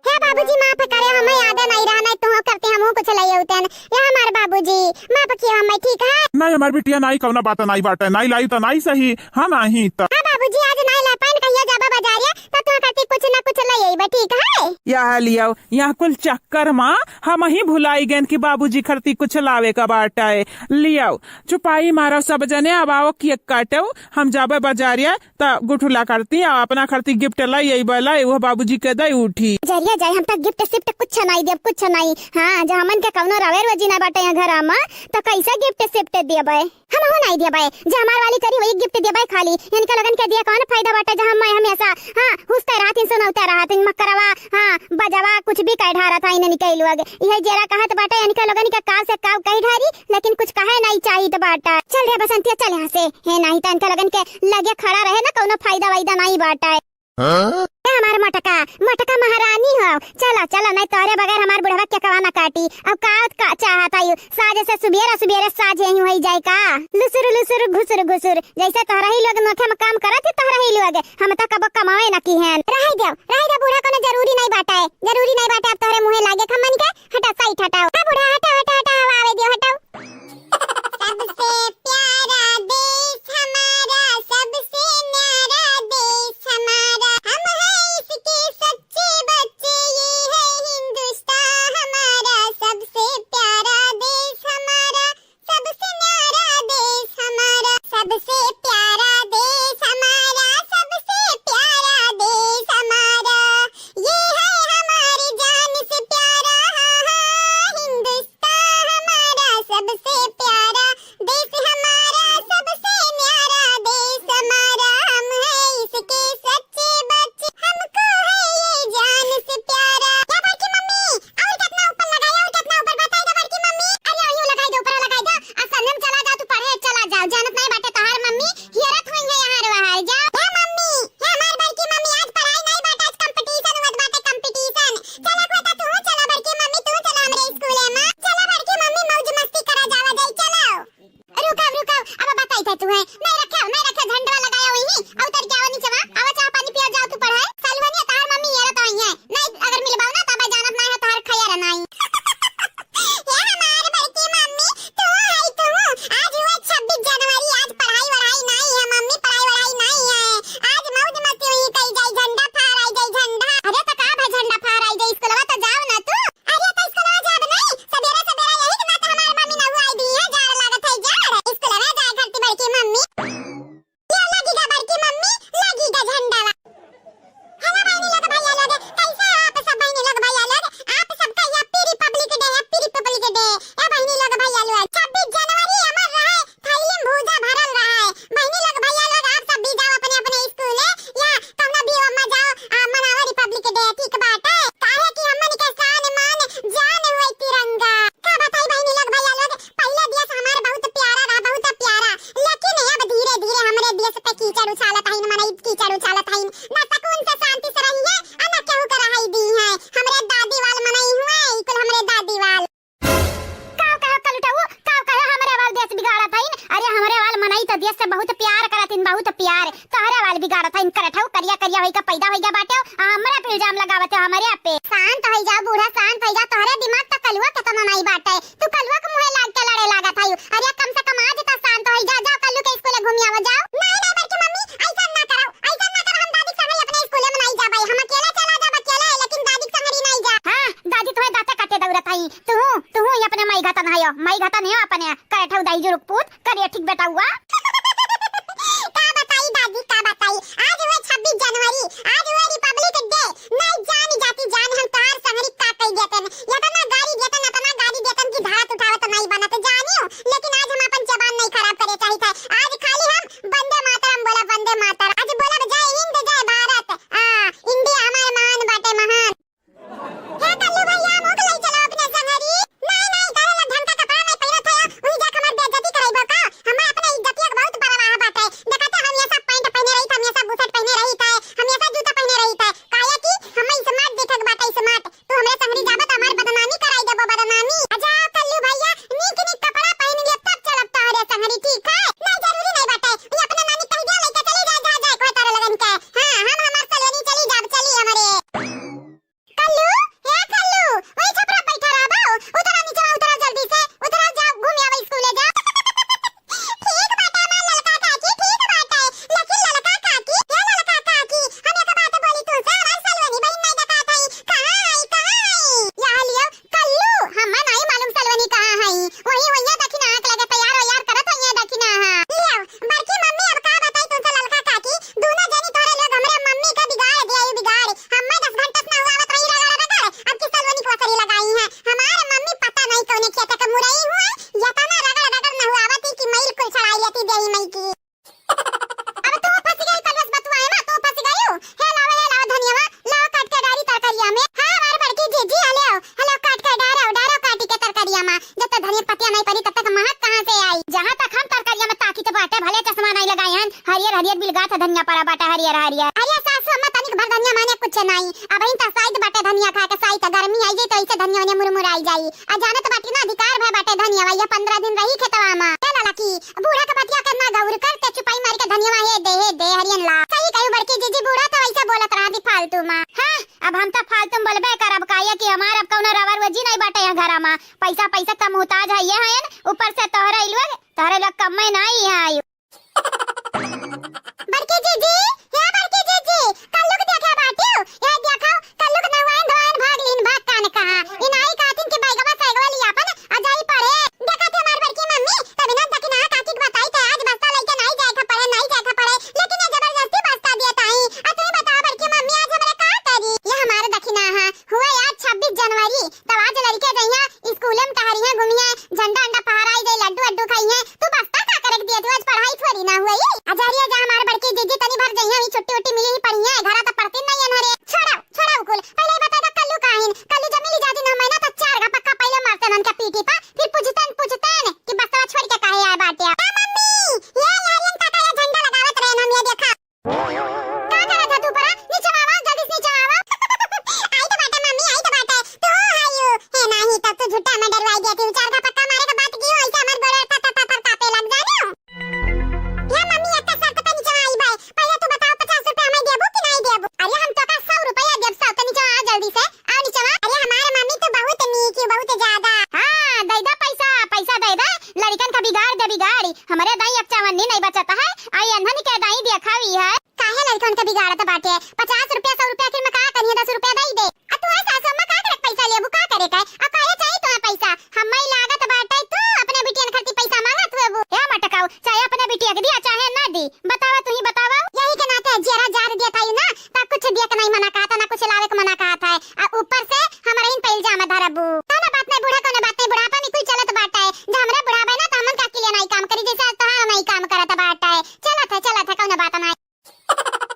हे बाबूजी माफ करे हमें याद नहीं रहा नहीं तो करते हम कुछ लई होते हैं ये हमारे बाबूजी माफ किया हमें ठीक है। नहीं हमारी बिटिया नहीं कौना बात नहीं बाटे नहीं लाई तो नहीं सही हाँ नहीं तो हां बाबूजी आज नहीं ला पाइन कहियो जाबा बाजारिया तो तू करती कुछ ना कुछ लई बा ठीक है। यहाँ लियाओ यहाँ कुल चक्कर माँ हम ही भुलाई गए कि बाबूजी खरती कुछ लावे का बाटा है लियाओ चुपाई मारो सब जने अब आओ केक काटो हम जाबे बाजारिया तो गुठुला करती अपना खरती गिफ्ट लाई यही बोला वो बाबूजी के दई उठी जरिया जाए हम तक गिफ्ट सिफ्ट कुछ नहीं देब कुछ नहीं। हाँ जो हमन के कौनो रवे रोजी ना बाटे घर में तो कैसे गिफ्ट सिफ्ट देबे हम हो नहीं देबे जो हमार वाली करी वही गिफ्ट देबे खाली इनके लगन के दिया कौन फायदा बाटे जो हम हमेशा हाँ हुस्ते रात सुनौते रहत मकरवा हाँ बजवा कुछ भी कह ढारा था इन्हें निकल लोग यही जरा कहत बाटे इनके लगन के काव से काव कह ढारी लेकिन कुछ कहे नहीं चाहिए तो बाटा चल रे बसंतिया चल यहाँ से है नहीं तो इनके लगन के लगे खड़ा रहे ना कौनो फायदा वायदा नहीं बाटा हमार मटका महारानी हो। चला नहीं तोरे बगैर हमार बुढ़वा के कवाना काटी अब का चाहता यू साज से सुबेरा साज यही हो जाए का लुसुर घुसुर जैसे तोहरा ही लोग नोखे में काम करत तोहरा ही लोग हम तो कब कमाए ना की हैं रह दे बूढ़ा कोनो जरूरी नहीं बाटा अब तोहरे मुंह लागे खमन के हटा साइड हटाओ बूढ़ा हटा आवे दियो हटाओ। सबसे प्यारा देश हमारा सबसे न्यारा देश हमारा हम हैं इसके सच्चे बच्चे ये है हिंदुस्तान हमारा सबसे प्यारा देश हमारा सबसे न्यारा देश हमारा सबसे प्यारा देश हमारा सबसे प्यारा देश हमारा ये है हमारी जान से प्यारा पैदा हो गया बाटे हमरा पे इल्जाम लगावत है हमारे पे। शांत हो जा बूढ़ा, शांत हो जा, तोहरे दिमाग तक कलुआ खत्म नहीं बाटे। तू कलुआ के मुंह लाग के लड़े लागत है। अरे कम से कम आज तो शांत हो जा, जाओ कल्लू के स्कूल घूम आवा जाओ। नहीं नहीं बल्कि मम्मी ऐसा ना करो, ऐसा ना करो, हम दादी संग अपने स्कूल में नहीं जा भाई, हम अकेले चला जा अकेले, लेकिन दादी संग नहीं जा। हां दादी तुम्हें दाता काटे दौड़त है। तू ही अपने माई घातन है, माई घातन है अपने करठौ दाई जो रुकपूत करे ठीक बेटा हुआ। का बताई दादी का बताई, आज हुए 26 जनवरी, आज हुए रिपब्लिक डे। नहीं जानी जाती जान हम तार संगरी का कह देतन, या तो ना गाड़ी देतन, ना तो ना गाड़ी देतन की धात उठावत नहीं बनत जानियो। लेकिन आज हम अपन जबान नहीं खराब करे चाहिए था। आज खाली हम वंदे मातरम बोला, वंदे मातरम। आज बोला जय हिंद जय भारत, इंडिया हमारे महान बाटे महान। हे कल्लू भैया मोक लई चलो अपने संगरी। नहीं नहीं करे ला ढंग का कपड़ा नहीं पहिरत है, ओही जा हमर बेइज्जती करइबो का। हम अपने इज्जतिया के बहुत परवाह बाटे। देखते हम ये सब पैंट पहने रही था, हम ये सब बुशर्ट पहने रही था, हम ये सब जूता पहने रही था। काहे की हम स्मार्ट दिखक बाटे स्मार्ट। तू हमरे संगरी जाबत हमार बदनामी कराई देबो बदनामी। आजा कल्लू भैया नीक नीक कपड़ा पहन लिया तब चलब तोहरे संगरी ठीक है। नहीं जरूरी नहीं बाटे, ये अपने नानी कह दिया लेके चली जा जा जा कोई तारे लगन के। हां हम हमार सलोनी चली जाब चली हमरे। कल्लू हे कल्लू वही छपरा बैठा रहबो, उतरा नीचे उतरा जल्दी से, उतरा जाओ घूम आवे स्कूल जा। ठीक बाटे मां ललका काकी, ठीक बाटे, लेकिन ललका काकी ये ललका काकी हम एक बात बोली तू से और सलवनी बहन नहीं देखा थई कहां आई या लियो कल्लू हम नहीं मालूम सलवनी कहां है। वही वही दक्षिण आंख लगे तैयार हो यार करत है दक्षिण। हां लियो बड़की मम्मी अब का बताई तू से ललका काकी, दोनों जनी तोरे लोग हमरे मम्मी का बिगाड़ दिया, ये बिगाड़ हम 10 घंटे से ना आवत रही रगड़ रगड़, अब की सलवनी को सरी लगाई है। हमारे मम्मी पता नहीं कोने खेत का मुरई हुआ या तना रगड़ रगड़ न हुआवती की मैल कुल छड़ाई लेती देही मई की। अब तू फंस गई कलस बतुआए ना, तू फंस गई। हे लाओ धनिया लाओ काट के डारी तरकारिया में। हां हमार बड़की जीजी हेलो काट के डारो काटी के तरकारिया में। जब तक धनिया पत्तियां नहीं पड़ी तब तक महक कहां से आई। जहां तक हम तरकारिया में ताकी तो बाटे भले चश्मा नहीं लगाई हन, हरियर हरियर बिलगा था धनिया पड़ा बाटा हरियर हरियर। अरे सासू अम्मा तनिक भर धनिया माने कुछ नहीं, अब इन साइड बाटे धनिया खा के साइड गर्मी आई जाई तो ऐसे धनिया ने मुरमुराई जाई। आ जाने तो बाटी ना अधिकार भय बाटे धनिया ये 15 दिन रही खेतवा में। चला लकी बूढ़ा का बतिया करना गौर कर ते चुपाई मार के धनिया हे दे हरियन ला। सही कहू बड़की जीजी बूढ़ा तो ऐसे बोलत रहा दी फालतू में। हां अब हम तो फालतू बोलबे करब काहे कि हमार अब कौनो रवर वजी नहीं बाटे यहां घरा में। पैसा पैसा का मुहताज है ये हन, ऊपर से तोहरे लोग कम में नहीं आई। बड़की जीजी हे बड़की जीजी कल्लू के देखा बाटियो ये देखो कल्लू के नवान धवान भाग कान कहा इनाई कातिन के बैगवा साइगवा लिया अपन अजाई पड़े। देखा थे हमार बड़की मम्मी तभी ना दकिना काकी के बताई थे आज बस्ता लेके नहीं जाए पड़े लेकिन ये जबरदस्ती बस्ता दिया ताई। आ तू बता बड़की मम्मी आज हमरे का करी। ये हमारे दकिना हां हुआ यार 26 जनवरी तब आज लड़के जइया स्कूल में टहरिया घूमिया झंडा अंडा फहराई गई लड्डू अड्डू खाइए। तू बस्ता का करक दिया तू आज पढ़ाई थोड़ी ना हुई। अजारिया जा हमारे बड़की जीजी तनी भर जइया ही छुट्टी उट्टी मिली ही पढ़िया घरा तो पढ़ती नहीं अनहरे। छोड़ा कुल पहले बता दा कल्लू काहिन कल्लू जमीली जादी ना महीना तो 4 का पक्का पहले मारते नन का पीठी पा फिर पूछतन कि बस्ता छोड़ के काहे आए बाटे। मम्मी ये यारियन काका ये झंडा लगावत रहे हम ये देखा का करा था तू परा नीचे आवा जल्दी से नीचे आवा। आई तो बाटे मम्मी आई तो बाटे तू आयु हे नहीं तब तो झूठा में डरवाई दिया तू 4 का पक्का मारे का बात की ऐसा मत बोले ता कापे लग जानियो। या मम्मी एक शर्त पे नीचे आई भाई पहले तू बताओ 50 रुपए हमें देबो कि नहीं देबो। अरे हम तो का 100 रुपया देब 100 तो नीचे आ जल्दी से आ नीचे आ। अरे हमारे मम्मी तो बहुत नीक है बहुत ज्यादा। हां दे दा पैसा दे दा लड़कन का बिगाड़ी हमारे दाई अब चावन्नी नहीं बचता है। आई अनहनी के दाई दिखावी है काहे लड़कन का बिगाड़त बाटे 50 रुपया 100 रुपया फिर मैं का करिए 10 रुपया दे दे। आ तू ऐसा सासू में का करे पैसा लेबू का करे का आ काहे चाहिए तो पैसा हम्मई लागत बाटे तू अपने बिटियन खातिर पैसा मांगत हुएबू। या मटकाऊ चाहे अपने बिटिया के दिया चाहे ना दी बतावा तू ही बतावा। यही के नाते जरा जार दिया था ना ता कुछ दिया के नहीं मना कहा था ना कुछ लावे के मना कहा था। आ ऊपर से हमारे इन पे इल्जाम धरबू ता ना बात नहीं बूढ़ा को ना बात नहीं बुढ़ापा में कोई चलत बाटा है जब हमरे बुढ़ापा ना त हमन का के लिए नहीं काम करी जैसे तो हम नहीं काम करत बाटा है। चला था कौन बात नहीं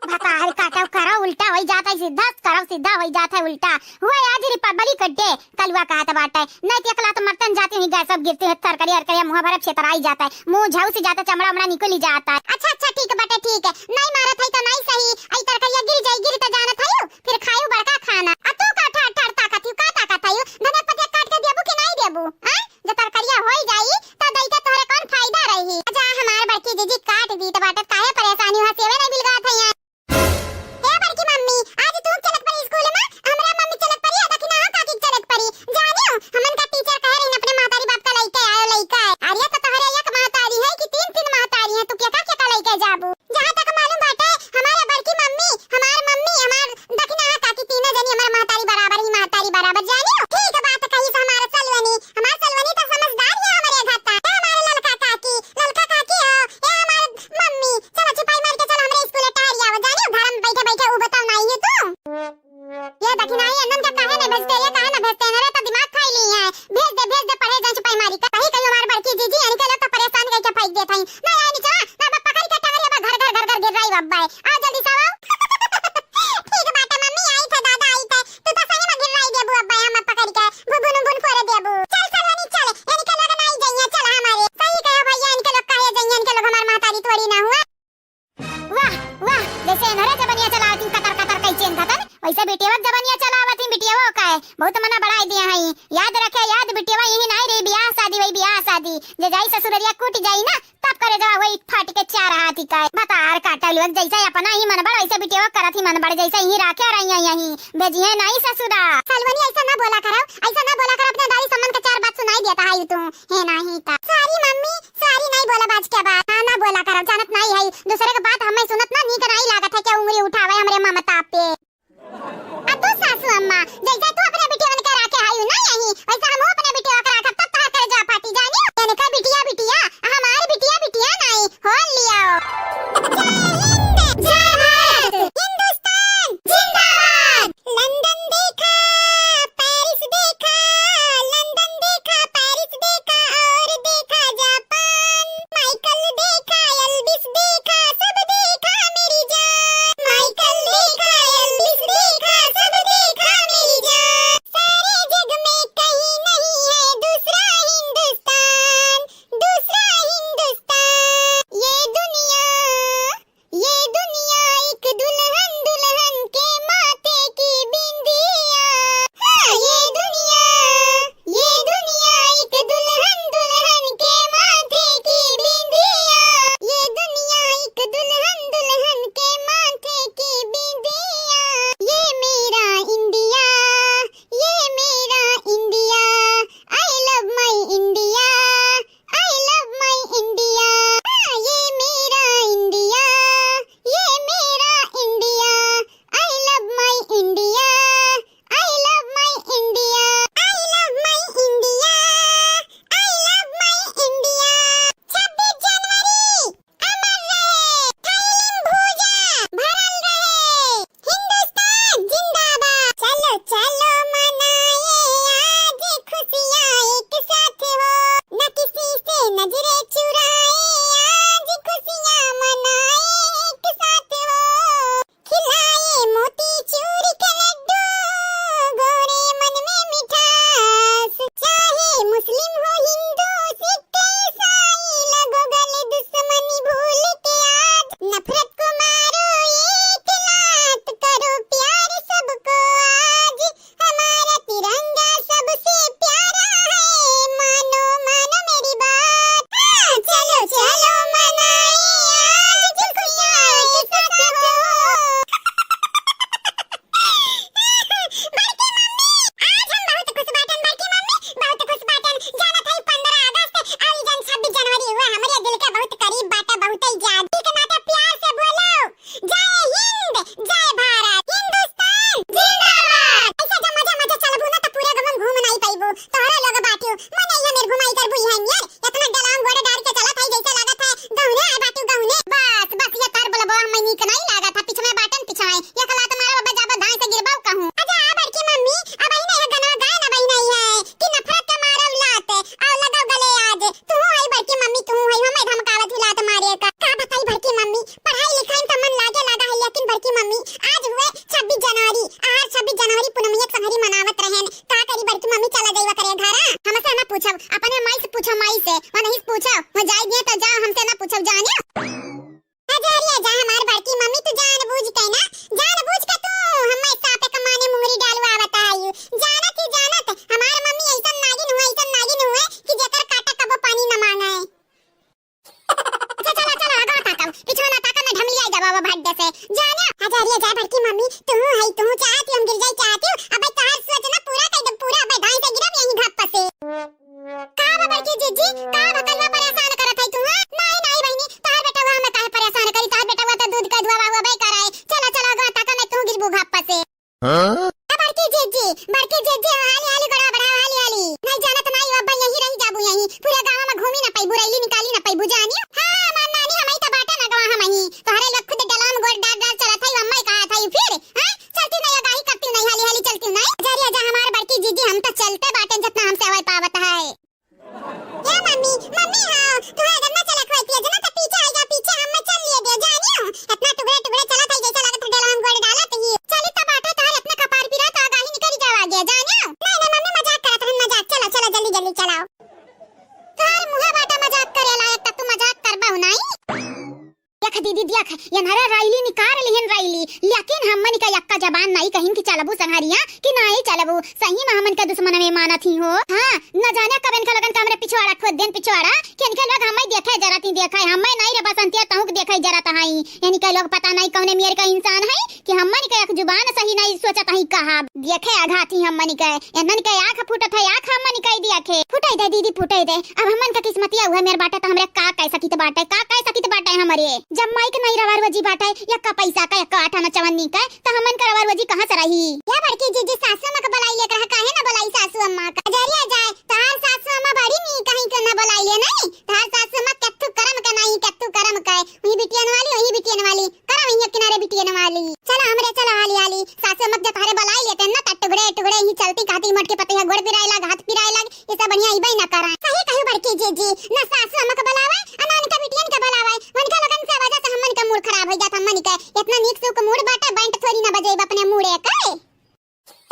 भता हर काटा करा उल्टा होई जाता है सीधा होई जाता है उल्टा। हुआ आज रिपब्लिक डे कलवा कहा था बाटा है नहीं एकला तो मर्तन जाते नहीं गैस सब गिरते हैं तरकारी अरकरिया मुंह भर क्षेत्र आई जाता है मुंह झाऊ से जाता चमड़ा उमड़ा निकल ही जाता है। अच्छा ठीक है बेटा ठीक है नहीं मारत है तो नहीं सही आई तरकरिया गिर तो जाना था फिर खायू बड़का खाना। आ तू का ठाड़ ताकत का ताकत है धनिया पत्तिया काट के देबू कि नहीं देबू। हां जब तरकरिया होई जाई त दई के तोरे कौन फायदा रही। अच्छा हमार बड़की जीजी काट दी तो बाटा काहे परेशानी हो सेवे नहीं बिलगा था। हे बड़की मम्मी दखिन आई अन्नन का काहे न भेजते ये काहे न भेजते रे तो दिमाग खाई ली है। भेज दे पढ़े जान छुपाई मारी का कहीं कहीं मार बड़की जीजी यानी के लोग तो परेशान करके फेंक देत हई ना आई नीचा ना बा पकड़ के टंगरी बा घर गिर रही बब्बा आ जल्दी से आओ। ठीक बात मम्मी आई था दादा आई था तू तो सही में गिर रही देबू अब्बा हम पकड़ के बुबुन फोड़ देबू चल चल चल यानी के लोग नहीं जाइए चल हमारे सही कहा भैया इनके लोग काहे जाइए इनके लोग हमार महतारी थोड़ी ना हुआ। वाह वाह जैसे नरे जबनिया चलावती कतर कतर कई चेन था वैसे बेटिया जबनिया चलावती बिटिया का है बहुत मना बढ़ाई दिया है याद रखे याद बिटिया यही नहीं रे बियाह शादी वही बियाह शादी जे जाई ससुररिया कूट जाई ना तब करे जा वही फाट के चार हाथी का बतार काटल जैसे अपना ही मन बड़ वैसे बिटिया करत ही मन बड़ जैसे ही राखे रही यही भेजिए नहीं ससुरा सलवनी ऐसा ना बोला करो अपने दादी सम्मान का चार बात सुनाई देता है तू है नहीं ता सारी मम्मी सारी नहीं बोला बाज के बात ना बोला करो जानत नहीं है दूसरे के बात हमें सुनत ना नीक नहीं लागत है क्या उंगली उठावे हमरे ममता पे अब तो सासू अम्मा जैसे तू अपने बिटिया के राखे आयु ना यही वैसे हम अपने बिटिया के राखब तब तो कर जा पाटी जानी यानी का बिटिया हमारी बिटिया नहीं हो लिया। जय भारत हिंदुस्तान जिंदाबाद। लंदन देखा पेरिस देखा लंदन देखा पेरिस देखा और देखा जापान माइकल देखा एल्विस देखा सब देखा मेरी जान माइकल देखा एल्विस देखा सब देखा मेरी जान सारे जग में कहीं नहीं है दूसरा हिंदुस्तान ये दुनिया एक दुल्हन दुल्हन के माथे की बिंदिया हाँ ये दुनिया एक दुल्हन दुल्हन के माथे की बिंदिया ये दुनिया एक दुल्हन दुल्हन के माथे की बिंदिया ये मेरा India I love my India I love my India ये मेरा India I love my India I love my India I love my India I love my India 26 जनवरी अमर रहे थाईलिम भूजा भरल रहे हिंदुस्तान जिंदाबाद। चलो चलो मनाए आज खुशियाँ एक साथ हो न किसी से नजरें चुराए आज खुशियाँ मनाए एक साथ हो खिलाए मोती चूर के लड्डू गोरे मन में मिठास चाहे मुस्लिम हो हिंदू सिख ईसाई लगो गले दुश्मनी भूल के आज नफरत को मारो एक लात करो प्यार सबको आज हमारा तिरंगा सबसे प्यारा है मानो मानो मेरी बात हाँ, चलो चलो मनाए आज खुशियाँ एक साथ हो। बड़की मम्मी आज हम बहुत खुश बाटन बड़की मम्मी बहुत खुश बाटन जाना था 15 अगस्त आई जन 26 जनवरी हुआ हमारे दिल के बहुत करीब बाटा बहुत ही याद ठीक नाता प्यार से बोलो जय हिंद जय भारत हिंदुस्तान जिंदाबाद। ऐसा जब मजा चलबू ना तो पूरे गमन घूम नहीं पाइबू तोहरा लोग बाटियो मने ही मेरे घुमाई कर बुई है यार इतना डलाम गोड़े डाल के चला था जैसे लागत है गहुने आए बाटू गहुने बस ये तार बोलबो हम नीक नहीं लागत है पीछे में बाटन पीछे ये कला तुम्हारा बाबा जाबा धान से गिरबाऊ कहूं अच्छा बड़की मम्मी अब ही नहीं गाना गाय ना बही नहीं है कि नफरत का मारव लात आओ लगाओ गले आज तू आई बड़की मम्मी तू आई हमें धमकावत ही लात मारे का बताई बड़की मम्मी पढ़ाई लिखाई तो मन लागा है लेकिन बड़की मम्मी आज हुए 26 जनवरी आज 26 जनवरी पूनम एक संहरी मनावत रहन का करी बड़की मम्मी चला जाइवा करे घर हमसे ना पूछब अपने माई से पूछो माई से वो नहीं पूछो हो जाई दिया तो जाओ हमसे ना पूछब जानियो अजरिया जा हमार बड़की मम्मी तू जानबूझ के ना जानबूझ के तू हमें सापे कमाने मुंगरी डालवा बताइयो जानत हमार मम्मी ऐसन नागिन हुए कि जेकर काटा कबो पानी न मांगे चला आगा ताकम पीछे ना ताकम में ढमली आई जवाब भाग से जानियो अजरिया जा बड़की मम्मी तू चाहती हम गिर जाई चाहती अब तहार सोचना पूरा कर दे पूरा अब ढाई से गिरब यहीं घप से का बड़की जीजी का बकलवा परेशान करत है तू नहीं बहनी तार बेटा हुआ हमें काहे परेशान करी तार बेटा हुआ तो दूध का धुआ हुआ बे कराए चला आगा ताकम में तू गिरबू घप से बड़की जीजी हाली गोड़ा बढ़ा हाली नहीं जानत नहीं अब यहीं रही जाबू यहीं पूरे गांव में घूमी ना पाई बुराइली निकाली ना पाई बुझानी हां मान नानी हमई तो बाटा ना गवा हम ही तोहरे लोग खुद डलाम गोड़ डाल चला था अम्मा कहा था फिर हां चलती नहीं गाही करती नहीं हाली चल ये नरा राइली निकाल लिहन राइली, लेकिन हमन का यक्का जबान नहीं कहीं कि चलबू संहरिया कि नहीं चलबू। सही में हमन का दुश्मन में मानत ही हो। हाँ न जाने कब इनका लगन हमरे पिछवाड़ा खुद दिन पिछवाड़ा कि इनके लोग हमें देखे जरा ती देखे हमें नहीं रे बसंतिया तहुक देखे जरा तहाई। यानी के लोग पता नहीं कौने मेरे का इंसान है कि हमन के एक जुबान सही नहीं सोचत ही कहा देखे आघाती हमन के एनन के आंख फूटत है आंख हमन के देखे फुटाई दे दीदी फुटाई दे। अब हमन का किस्मतिया हुआ मेरे बाटे तो हमरे का कैसा कित बाटे का कैसा कित बाटे हमरे जब माइक नहीं रवार वजी बाटे या का पैसा का या का आठाना चवन्नी का तो हमन का रवार वजी कहां से रही। या बड़की जीजी सासू अम्मा का बुलाई ले कहा काहे ना बुलाई सासू अम्मा का जरिया जाए तार सासू अम्मा बड़ी नी कहीं के ना बुलाई ले नहीं तार सासू अम्मा कत्तू करम का नहीं कत्तू करम का वही बिटियन वाली करम ही किनारे बिटियन वाली चला हमरे चला हाली हाली सासू अम्मा जब थारे बुलाई लेते ना टुकड़े टुकड़े ही चलती खाती मट के पते गोड़ पिराई लाग हाथ पिराई लाग ये सब बढ़िया इबई ना करा सही कहू बड़की जीजी ना सासू अम्मा का बुलावे अनान का बिटियन का बुलावे उनका लगन से वजह से हमन का मूड खराब हो जात हमन का इतना नीक से मूड बाटे बैंट थोड़ी ना बजेब अपने मूड के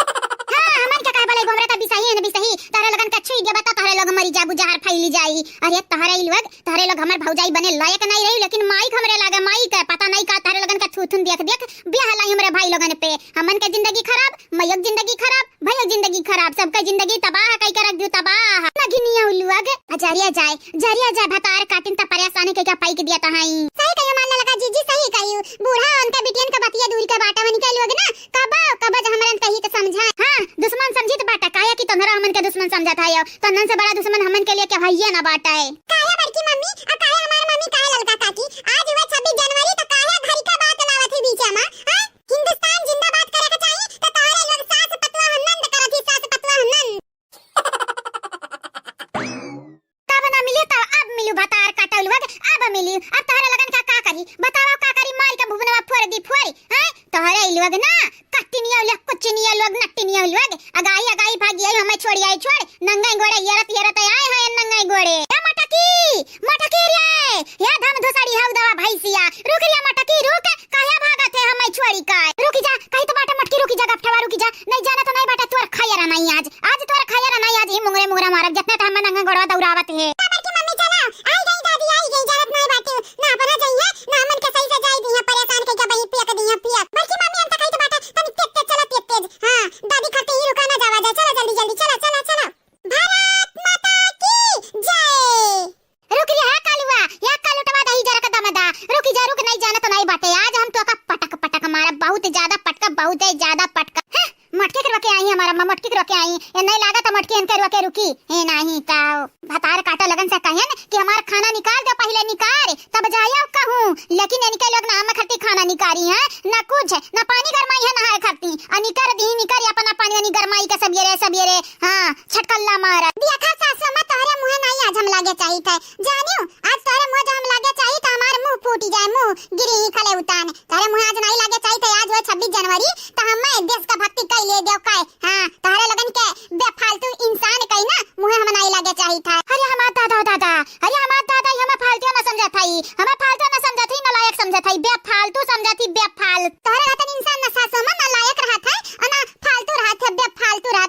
हां हमन का काय बोले गोमरा का बिसही है बिसही तारे लगन का छुई देबा तारे लोग मरी जाबू जहर फैली जाई। अरे तारे लोग हमर भौजाई बने लायक नहीं रही लेकिन माई हमरे लागे माई का पता नहीं का तारे लगन का थूथुन देख देख बियाह लाई हमरे भाई लोगन पे हमन के जिंदगी खराब मैयक जिंदगी खराब भैया जिंदगी खराब सबका जिंदगी तबाह कई कर रख दू तबाह ना गिनिया उल्लुआग जरिया जाए भतार काटिन त परेशानी के क्या पाई के दिया तहाई सही कहियो मानने लगा जीजी सही कहियो बूढ़ा उनका बिटियन का बतिया दूरी का बाटा बन के लोग ना कबा हमरन कही तो समझा। हां दुश्मन समझी तो बाटा काया की तोहरा हमन के दुश्मन समझा था तन्नन से बड़ा दुश्मन हमन के लिए क्या भैया ना बाटा है काया बड़की मम्मी और काया हमार मम्मी काया ललका काकी आज हुआ 26 जनवरी तो काया घड़ी का बात लावत है बीच में। हां हिंदुस्तान जिंदाबाद करे के चाहिए तो तारे लोग सास पतवा हनन करत ही सास पतवा हनन तब ना मिले तो अब मिलू भतार काटल वग अब मिलू अब तारे लगन का करी बताओ का करी मार के भुवनवा फोड़ दी फोड़ी। हां तोहरे लोग ना कट्टिनिया लोग कुचनिया लोग नट्टिनिया लोग अगाई भागी आई हमें छोड़ नंगाई घोड़े येरत आए हैं नंगाई घोड़े ए मटकी रे या धम धोसाड़ी हाउ दवा भैसिया रुक रे मटकी रुक काहे भागत है हमें छोड़ी का रुक जा कहीं तो बाटा मटकी रुक जा गपठवा रुक जा नहीं जाना तो नहीं बाटा तोर खायरा नहीं आज तोर खायरा नहीं आज ही मुंगरे मारब जतने टाइम में नंगा घोड़ा दौड़ावत है की मम्मी चला आई गई दादी आई गई जरत नहीं बाटे ना बना जाइए ना मन के सही से जाई दिया परेशान के क्या बही पिया के दिया पिया बल्कि मम्मी हम तो कहीं तो बाटा तनी तेज चला तेज हां दादी खाते ही रुका ना जावा जा चला जल्दी चला भारत माता की जय रुक रे हा कालुआ या कालुटवा दही जरा का दमदा रुक जा रुक नहीं जाना तो नहीं बाटे आज हम तो का पटक मारा बहुत ज्यादा पटका मटके करवा के आई हमारा मम्मा मटके करवा के आई ये नहीं लागा तो मटके इन करवा के रुकी ए नहीं काओ भतार काटा लगन से कहन कि हमार खाना निकाल दो पहले निकाल तब जाया कहूं लेकिन इनके लोग ना हम खट्टी खाना निकारी है ना कुछ ना पानी गरमाई है ना खट्टी अनिकर दी निकर अपना पानी अनि गरमाई के सबेरे हां छटकल्ला मारा दिया खा सासु मत तोरे मुंह नहीं आज हम लागे चाहिए थे जानियो आज तोरे मुंह हम लागे चाहिए तो हमार मुंह फूटी जाए मुंह गिरी खले उतान तोरे मुंह आज नहीं लागे चाहिए थे आज हो 26 जनवरी तो हम देश का भक्ति कई ले देव काय हां तारे लगन के बेफालतू इंसान कई ना मुंह हम नहीं लागे चाहिए था। अरे हमार दादा हम फालतू ना समझा थाई हम फालतू ना समझा थी ना लायक समझा थाई बेफालतू समझा थी बेफाल तारे रतन इंसान ना सासो में ना लायक रहा था और ना फालतू रहा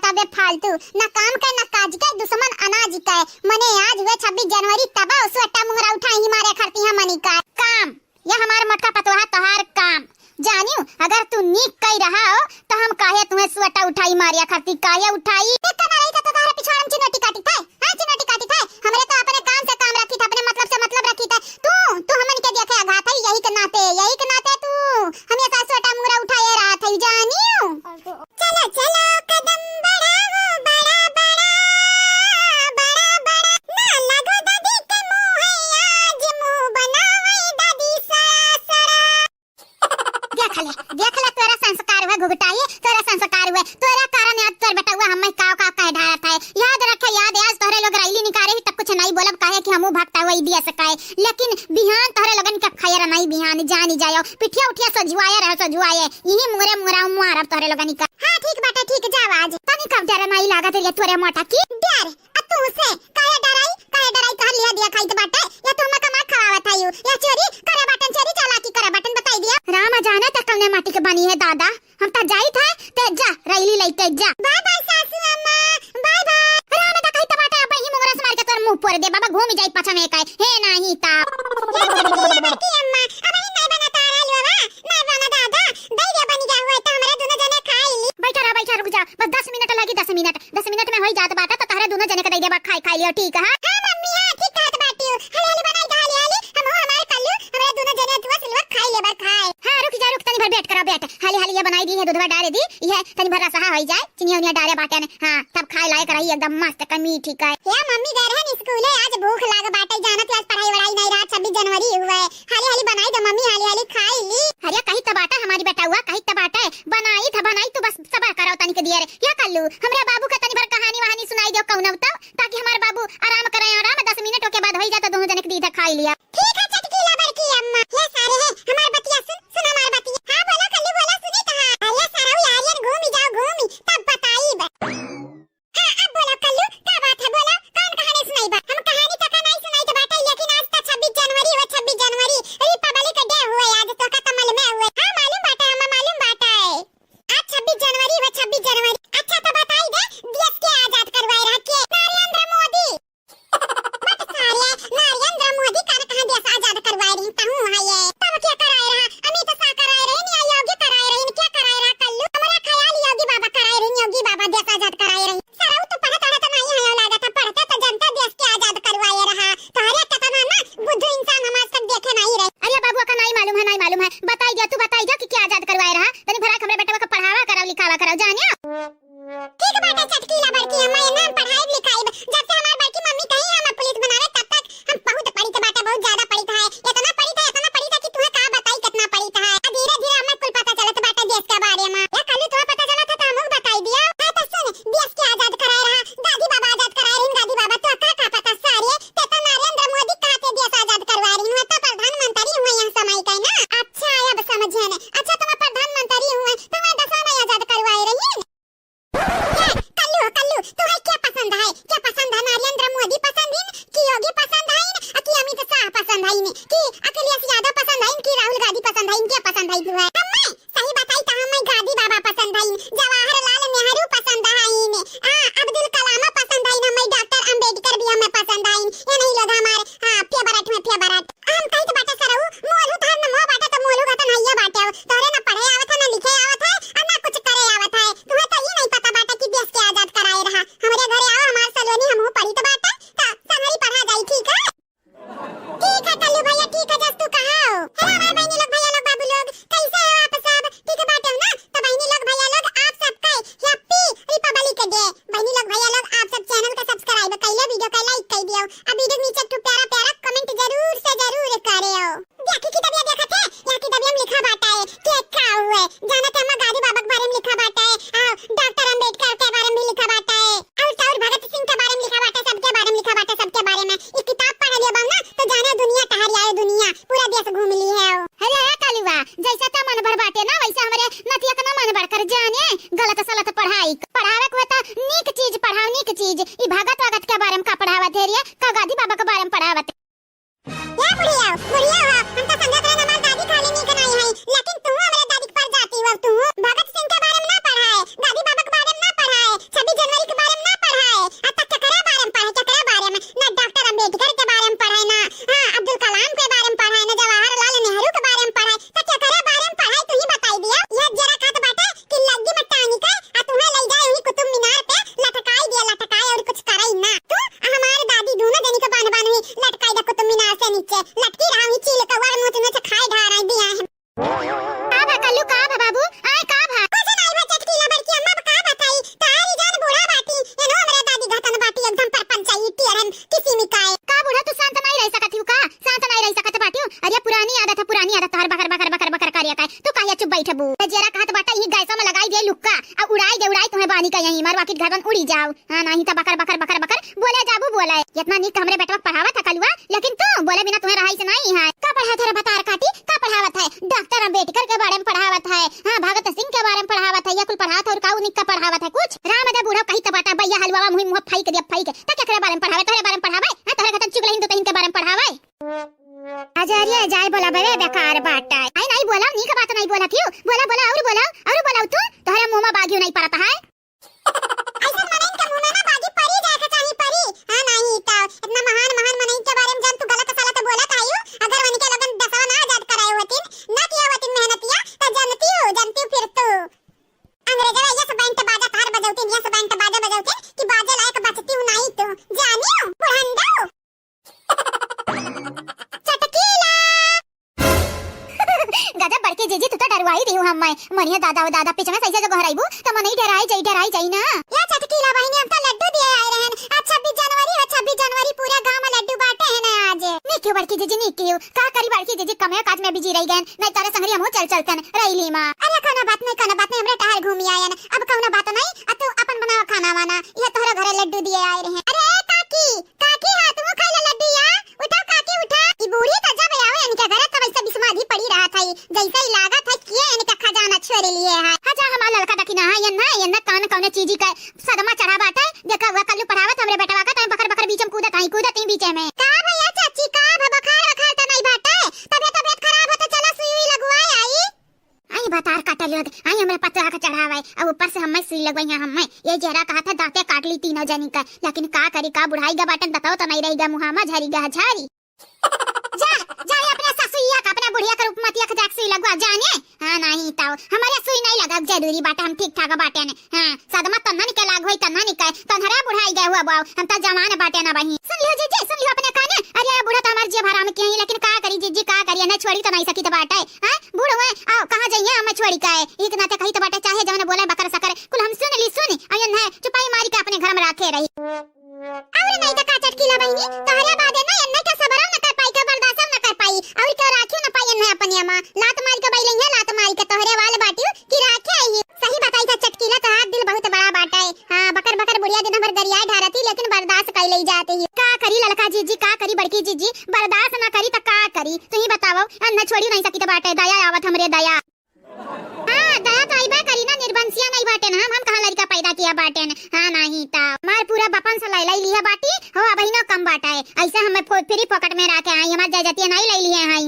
था बेफालतू ना काम के ना काज के दुश्मन अनाज के मने आज हुए 26 जनवरी तबा उसवटा मुहरा उठाई ही मारे करती है मनी का काम ये हमार मटका पतोहा तोहार काम जानियो अगर तू नीक कई रहा हो तो हम काहे तुम्हें सुअटा उठाई मारिया करती काहे उठाई इतना नहीं तो तारा पिछाड़म चिनोटी काटी था हां चिनोटी काटी था हमरे तो अपने काम से काम रखी था अपने मतलब से मतलब रखी था तू हमन के देखे आघात है यही के नाते तू हमेशा सुअटा मुरा उठाए रहा था जानियो चलो कदम बढ़ाओ बड़ा ना लगो दादी के मुंह है आज मुंह बनावे दादी देख ले तेरा संस्कार हुआ घुघटाई तेरा संस्कार हुआ तेरा कारण आज तोर बेटा हुआ हमें काव कह ढाया था याद रखे याद आज तोरे लोग रैली निकारे ही तब कुछ नहीं बोलब काहे कि हमहु भक्ता हुआ दिया सकाए लेकिन बिहान तोरे लगन के खैर नहीं बिहान जानी जायो पिठिया उठिया सजुआए यही मुरा मारब तोरे लगन का हां ठीक बाटे ठीक जाव आज तनी कब डर नहीं लागत रे तोरे मोटा की डर तू से काहे डराई कह लिया दिया खाई तो बाटे या तू हमें कमा खवावत आयु या चोरी चोरी चालाकी करे बटन बताई दिया राम जाने तक कौने माटी के बनी है दादा हम तो जाई था ते जा रैली लेके जा बाय बाय सासू अम्मा बाय राम तक कहीं टमाटर अब ही मुंगरस मार के तोर मुंह पर दे बाबा घूम जाई पाछा में काए हे नाही ता की अम्मा अब नहीं बना तारा बैठा रुक जा, बस 10 मिनट लगी, 10 मिनट में हो जात बाटा तो तारे दोनों जने के दे देबा खाई लियो, ठीक है? हां मम्मी हां ठीक कहत बाटी हूं, हाली बनाई दा हाली हम हमारे कल्लू हमरा दोनों जने दुआ सिलवा खाई लेबा खाए। हां रुक जा, रुक तनी भर बैठ करा बैठ, हाली ये बनाई दी है, दूधवा डाले दी ये तनी भर रसा हो जाए, चिनिया डाले बाटे ने, हां तब खाए लायक रही एकदम मस्त का मीठी का। या मम्मी गए रहन स्कूल, आज भूख लाग बाटे, जानत आज पढ़ाई वढ़ाई नहीं रहा, 26 जनवरी हुआ है, हाली बनाई दे मम्मी, हाली खाई ली। अरे कहीं तबाटा हमारी बेटा हुआ, कहीं तबाटा है बनाई तो बस सबर कराओ तनी के दिए रे। या कल्लू हमरा बाबू का तनी भर कहानी वहानी सुनाई दो कौन बताओ, ताकि हमारे बाबू आराम करे, आराम 10 मिनट के बाद हो जाता, दोनों जने के दी खाई लिया। ठीक है चटकीला बड़की अम्मा, ये सारे है हमार बतिया सुन हमार बतिया। हां बोला कल्लू बोला, सुनी कहां अरे सारा यारियन घूमी जाओ घूमी तब बताई बा। हां अब बोला कल्लू क्या बात है, बोला कौन कहानी सुनाई बा? हम कहानी तक नहीं सुनाई तो बाटा, लेकिन आज तो 26 जनवरी हुआ, 26 जनवरी रिपब्लिक डे हुआ आज तो का कमल में हुआ। हां मालूम बाटा, हम मालूम बाटा है आज 26 जनवरी हुआ, 26 जनवरी। अच्छा तो बताई दे देश के आजाद करवाए रहा के नरेंद्र मोदी। बट सारे नरेंद्र मोदी कहां देश आजाद करवाए रही कहूं है ये, तब क्या कराए रहा? अमित शाह कराए रहे नहीं, योगी कराए रहे, क्या कराए रहा कल्लू? हमारा ख्याल योगी बाबा कराए रहे, योगी बाबा देश आजाद कराए रहे। सराउ तो पढ़ता तो नहीं है लगा था, पढ़ते तो जनता देश के आजाद करवाए रहा, तोरे कतना ना बुद्धू इंसान हमारे तक देखे नहीं रहे। अरे बाबू का नहीं मालूम है, बताई दिया तू, बताई दिया कि क्या आजाद करवाए रहा, तनी भरा हमरे बेटा को पढ़ावा कराओ लिखावा कराओ जानिया। ठीक बेटा चटकीला बड़की अम्मा, ये नाम पढ़ाई लिखाई जब से हमारी बड़की मम्मी कही हम पुलिस बनावे तब तक हम बहुत पढ़ी थे बेटा, बहुत ज्यादा पढ़ी था, इतना पढ़ी था कि तुम्हें का बताई कितना पढ़ी था। धीरे धीरे हमें कुल पता चला बेटा देश के बारे में। या कल तुम्हें पता चला था तो हमको बताई दिया। हां तो सुन, देश के आजाद कराए रहा, गांधी बाबा आजाद कराए रहे, गांधी बाबा तो का पता सारे ते तो नरेंद्र मोदी कहते देश आजाद करवा रही हूं, तो प्रधानमंत्री हुए यहां समय का ना। अच्छा अब समझे ने, अच्छा तुम्हें प्रधानमंत्री हुए तुम्हें दसवां में आजाद करवाए रही है। कल्लू तुम्हें क्या पसंद है, क्या पसंद है? नरेंद्र मोदी पसंद है कि योगी पसंद है कि अमित शाह पसंद है कि अखिलेश यादव पसंद है कि राहुल गांधी पसंद है, क्या पसंद है तुम्हें? हमें सही बताई तो हमें गांधी बाबा पसंद है, जवाहरलाल नेहरू पसंद है, अब्दुल कलाम पसंद है, हमें डॉक्टर अंबेडकर भी हमें पसंद है। ये नहीं लोग हमारे फेवरेट में फेवरेट। हम कहीं तो बाटा सरऊ मोलू था न मो बाटा तो मोलू का तो नहीं है बाटे, तोरे ना पढ़े आवत है ना लिखे आवत है और ना कुछ करे आवत है। तुम्हें तो ये नहीं पता बाटा कि देश के आजाद कराए रहा। हमारे घरे आओ, हमारे सलोनी हम पढ़ी तो बाटा तो संगरी पढ़ा जाई, ठीक है? ठीक है कल्लू भैया, ठीक है जस तू कहा हो। हेलो हमारे बहनी लोग, भैया लोग, बाबू लोग, कैसे हो आप सब? ठीक है बाटे हो ना? तो बहनी लोग भैया लोग आप सबका हैप्पी रिपब्लिक डे। बहनी लोग भैया लोग आप सब चैनल को सब्सक्राइब कर लो, वीडियो को लाइक कर दियो, अब वीडियो नीचे तो प्यारा प्यारा कमेंट जरूर से जरूर करियो। देखी की तबियत देखत है, यहाँ की तबियत लिखा बाटा है के का हुए, जानत हम गांधी बाबा के बारे में लिखा बाटा है, डॉक्टर अंबेडकर के बारे में लिखा बाटा है, और भगत सिंह के बारे में लिखा बाटा, सबके बारे में लिखा बाटा, सबके बारे में। इस किताब पढ़ लियो बाबू ना तो जाने दुनिया टहरी आए, दुनिया पूरा देश घूम ली है। अरे कालीवा जैसा ता मन भर बाटे ना वैसा हमरे नतिया का मन भर कर जाने गलत सलत पढ़ाई पढ़ावे को ता नीक चीज पढ़ाओ, नीक चीज। ई भगत वगत के बारे में का पढ़ावत है रे, का गांधी बाबा के बारे में पढ़ावत। या बुढ़िया हो, हम तो समझत रहे हमार दादी खाली नीक नहीं है, लेकिन तू हमरे दादी पर जाती हो, तू भगत सिंह के बारे में ना पढ़ाए, गांधी बाबा के बारे में ना पढ़ाए, 26 जनवरी के बारे में ना पढ़ाए, अब तक चकरे बारे में पढ़े, चकरे बारे में ना, डॉक्टर अंबेडकर के बारे में पढ़ाए ना, अब्दुल कलाम के बारे में पढ़ाए ना, जवाहरलाल नेहरू के बारे में पढ़ाए, तो चकरे बारे में पढ़ाई तू ही बताई दिया। ये जरा खात बाटे कि लग्गी में टांगी के आ तुम्हें ले जाए वही कुतुब मीनार पे लटकाई दिया, लटकाई और कुछ कराई ना। तू हमारे दादी दोनों जनी के बांध बांध ही लटकाई दा कुतुब मीनार से नीचे लटकी रहा ही चील का वार मुंह में से खाई ढा रहा दिया है। का भा कल्लू, का भा बाबू, आए का भा कुछ नहीं भा चटकीला बड़की अम्मा का बताई तारी जान बूढ़ा बाटी ये नो हमरे दादी घटन बाटी एकदम पर पंचायती रन किसी मिकाए का बूढ़ा तू शांत नहीं रह सकत हूं, का शांत नहीं रह सकत बाटी। अरे पुरानी आदत हर बकर बकर बकर बकर कार्य का तू काहे चुप बैठ बू, जरा कहत बाटा ई गैसा में लगाई दे लुक्का आ उड़ाई दे तुम्हें बानी का यहीं मारवा के घरन उड़ी जाओ। हां नहीं तो बकर बकर बकर बकर बोले जाबू बोले इतना नीक हमरे बेटवा पढ़ावा था कलवा, लेकिन तू बोले बिना तुम्हें रहाई से नहीं है। का पढ़ा था बता काटी, का पढ़ावत है? डॉक्टर अंबेडकर के बारे में पढ़ावत है, हां भगत सिंह के बारे में पढ़ावत है, या कुल पढ़ावत और काऊ निक का पढ़ावत है कुछ। राम दे बूढ़ा कहीं तबाटा भैया हलवा मुंह मुंह फाई के दिया फाई के त केकरे बारे में पढ़ावे, तोरे बारे में पढ़ावे, हां तोरे गतन चुगले हिंदू तहिन के बारे में पढ़ावे। अजरिया जाय बोला बे बेकार बाटा है, नहीं बोला नी का बात नहीं बोला क्यों, बोला और बोला तू तोहरा मुंह में बागियो नहीं पड़ता है। ऐसा मनइन के मुंह में ना बागी परी जाए के चाहिए परी, हां नहीं तो इतना महान मनइन के बारे में जब तू गलत सलत बोला तायू, अगर वनी के लगन दसवा ना आजाद कराए होतिन ना किया होतिन मेहनतिया तो जानती हो फिर तू अंग्रेजवा ये सब बैंक बाजा बजावते बिया सब बैंड बाजा बजावते कि बाजा लायक बचती हूं नहीं तो जानियो बुढ़ंडो चटकीला गजब बड़के जीजी तू तो डरवाई दी हूं हम मैं मनिया दादा पीछे में सही से गहराईबू त मन ही डराई जाई ना या चटकीला बहिनी हम तो लड्डू दिए आए रहन आज 26 जनवरी पूरे गांव में लड्डू बांटे हैं ना आज निक्की बड़की जीजी निक्की का करी बड़की जीजी कमे काज में बिजी रही गन नहीं तारे संगरी हम चलतन रईली मां अरे कोनो बात नहीं हमरे टहल घूमी आयन अब कोनो बात नहीं तू अपन बनावा खाना वाना ये तोहरा घरे लड्डू दिए आए रहे अरे काकी हां तू खाइला लड्डू या उठा काकी उठा ई बूढ़ी त जब आवे इनके घरे तब ऐसे बिस्मादी पड़ी रहा था जैसे ही लागा था कि इनका खजाना छोड़ लिए है हजा हमारा लड़का दखिना है ये ना कान कौने चीज का सदमा चढ़ा बाटा देखा हुआ कल्लू पढ़ावत हमरे बेटवा का तय बकर बीच में कूदत ही बीच में का भैया चाची का बुखार त नहीं बाटा तबियत खराब हो तो चला सुई लगवाई आई बतार काटल आई हमरे पतरा का चढ़ावे अब ऊपर से हमें सुई लगवाई है हमें ये जरा कहा था दांते काट ली तीनों जनी का लेकिन का करी का बुढ़ाई गा बाटन बताओ तो नहीं रहेगा मुहामा झरीगा झारी जा अपने ससुइया का अपने बुढ़िया का उपमतिया का जाक सुई लगवा जाने हां नहीं ताऊ हमारे सुई नहीं लगा जरूरी बाटा हम ठीक ठाक बाटे ने हां सदमा तन्ना निकल लाग होई तन्ना निकल तन्हरा बुढ़ाई गए हुआ बाऊ हम त जवान बाटे ना बही सुन लियो अपने काने अरे बुढ़ा तो हमार जे भरा में के लेकिन का करी जीजी का करिए ना छोड़ी तो नहीं सकी तो बाटे हां बूढ़ हुए आओ कहां जाइए हम छोड़ी का एक नाते कही तो बाटे चाहे जवन बोले बकर सकर कुल हम सुन अयन है चुपाई मारी के अपने घर में रखे रही और नहीं तो का चटकीला बहिनी तोहरे बादे ना एन्ने के सबर न कर पाई के बर्दाश्त न कर पाई और के राखियो न पाई एन्ने अपनी अम्मा लात मार के बैलें है लात मार के तोहरे वाले बाटियो कि राखे आई सही बताई था चटकीला तो हाथ दिल बहुत बड़ा बाटा है हां बकर बुढ़िया दिन भर गरियाई ढारती लेकिन बर्दाश्त कर ले जाती है का करी लड़का जीजी का करी बड़की जीजी बर्दाश्त न करी तो का करी तू ही बताओ अन्ना छोड़ी नहीं सकी तो बाटे दया आवत हमरे दया दया तो आइबा करी ना निर्बंसिया नहीं बाटे ना हम कहां लड़का पैदा किया बाटे हां नहीं ता मार पूरा बपन से लाई लिया बाटी हो अब ही ना कम बाटा है ऐसे हमें फ्री पॉकेट में रखे आई हमार जाती नहीं लाई लिए हैं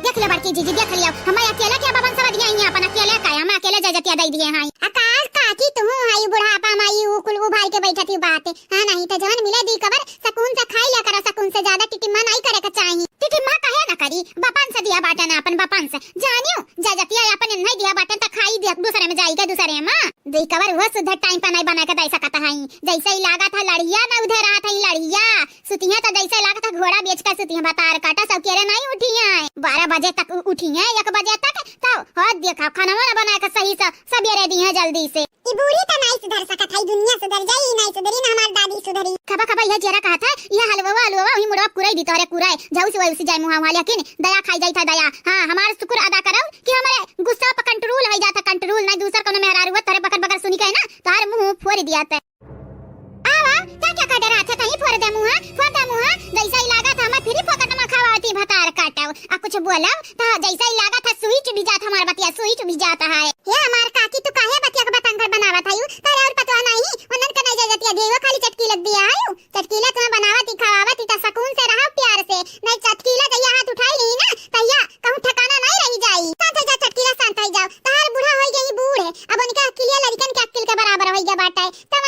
देख ले बड़की जीजी देख लिया हम अकेला क्या बपन सब दिया हैं अपन अकेले का हम अकेले जाती दई दिए हैं आकाश काकी तुम आई बुढ़ापा माई कुलू भाई के बैठती बात हां नहीं तो जवन मिले दी खबर सुकून से खाई लिया करो सुकून से ज्यादा टिटिम्मा नहीं करे का चाहिए टिटिम्मा कहे ना करी बपन से दिया बाटा ना अपन बपन से जानियो जाती अपन नहीं दिया बाटा त खाई दिया दूसरे में जाएगा दूसरे में दी कवर वो सुधर टाइम पर नहीं बना के दे सकता है जैसे ही लागा था लड़िया ना उधर रहा था लड़िया सुतिया तो जैसे लागा था घोड़ा बेच कर सुतिया बतार काटा सब केरे नहीं उठी है 12 बजे तक उठी है 1 बजे तक तो हाथ देखा खाना वाला बना के सही से सब ये रेडी है जल्दी से ई बूढ़ी तो नहीं सुधर सकत है दुनिया सुधर जाई नहीं सुधरी ना हमार दादी सुधरी खबा ये जरा कहा था ये हलवा वही मुड़वा कुराई दी तोरे कुराई जाऊ से वही जाय मुहा वाले लेकिन दया खाई जाई था दया हां हमार शुक्र अदा करो कि हमारे गुस्सा पर कंट्रोल हो जाता कंट्रोल नहीं दूसरा कोनो मेहरारू हुआ तोरे बकर सुनी के ना तार मुंह फोड़ दिया था आवा क्या कर रहा था कहीं फोड़ दे मुंह जैसा ही लगा था मैं फ्री पॉकेट में खावाती भतार काटाओ आ कुछ बोला तो जैसा ही लगा था स्विच भी जाता हमार बतिया स्विच भी जाता है ये हमार काकी तो काहे बतिया का बतंगर बनावा था यू तारे और पता नहीं उनन का नहीं जाती देवा खाली चटकी लग दिया आयु चटकीला तो बनावती खावाती त सुकून से रहो प्यार से नहीं चटकीला जइया हाथ उठाई ली ना तैया कहूं ठिकाना नहीं रही जाई शांत जा चटकीला शांत हो जाओ तार बूढ़ा हो गई बूढ़े अब उनका अकेले लड़कन के अक्ल के बराबर हो गया बाटा है तो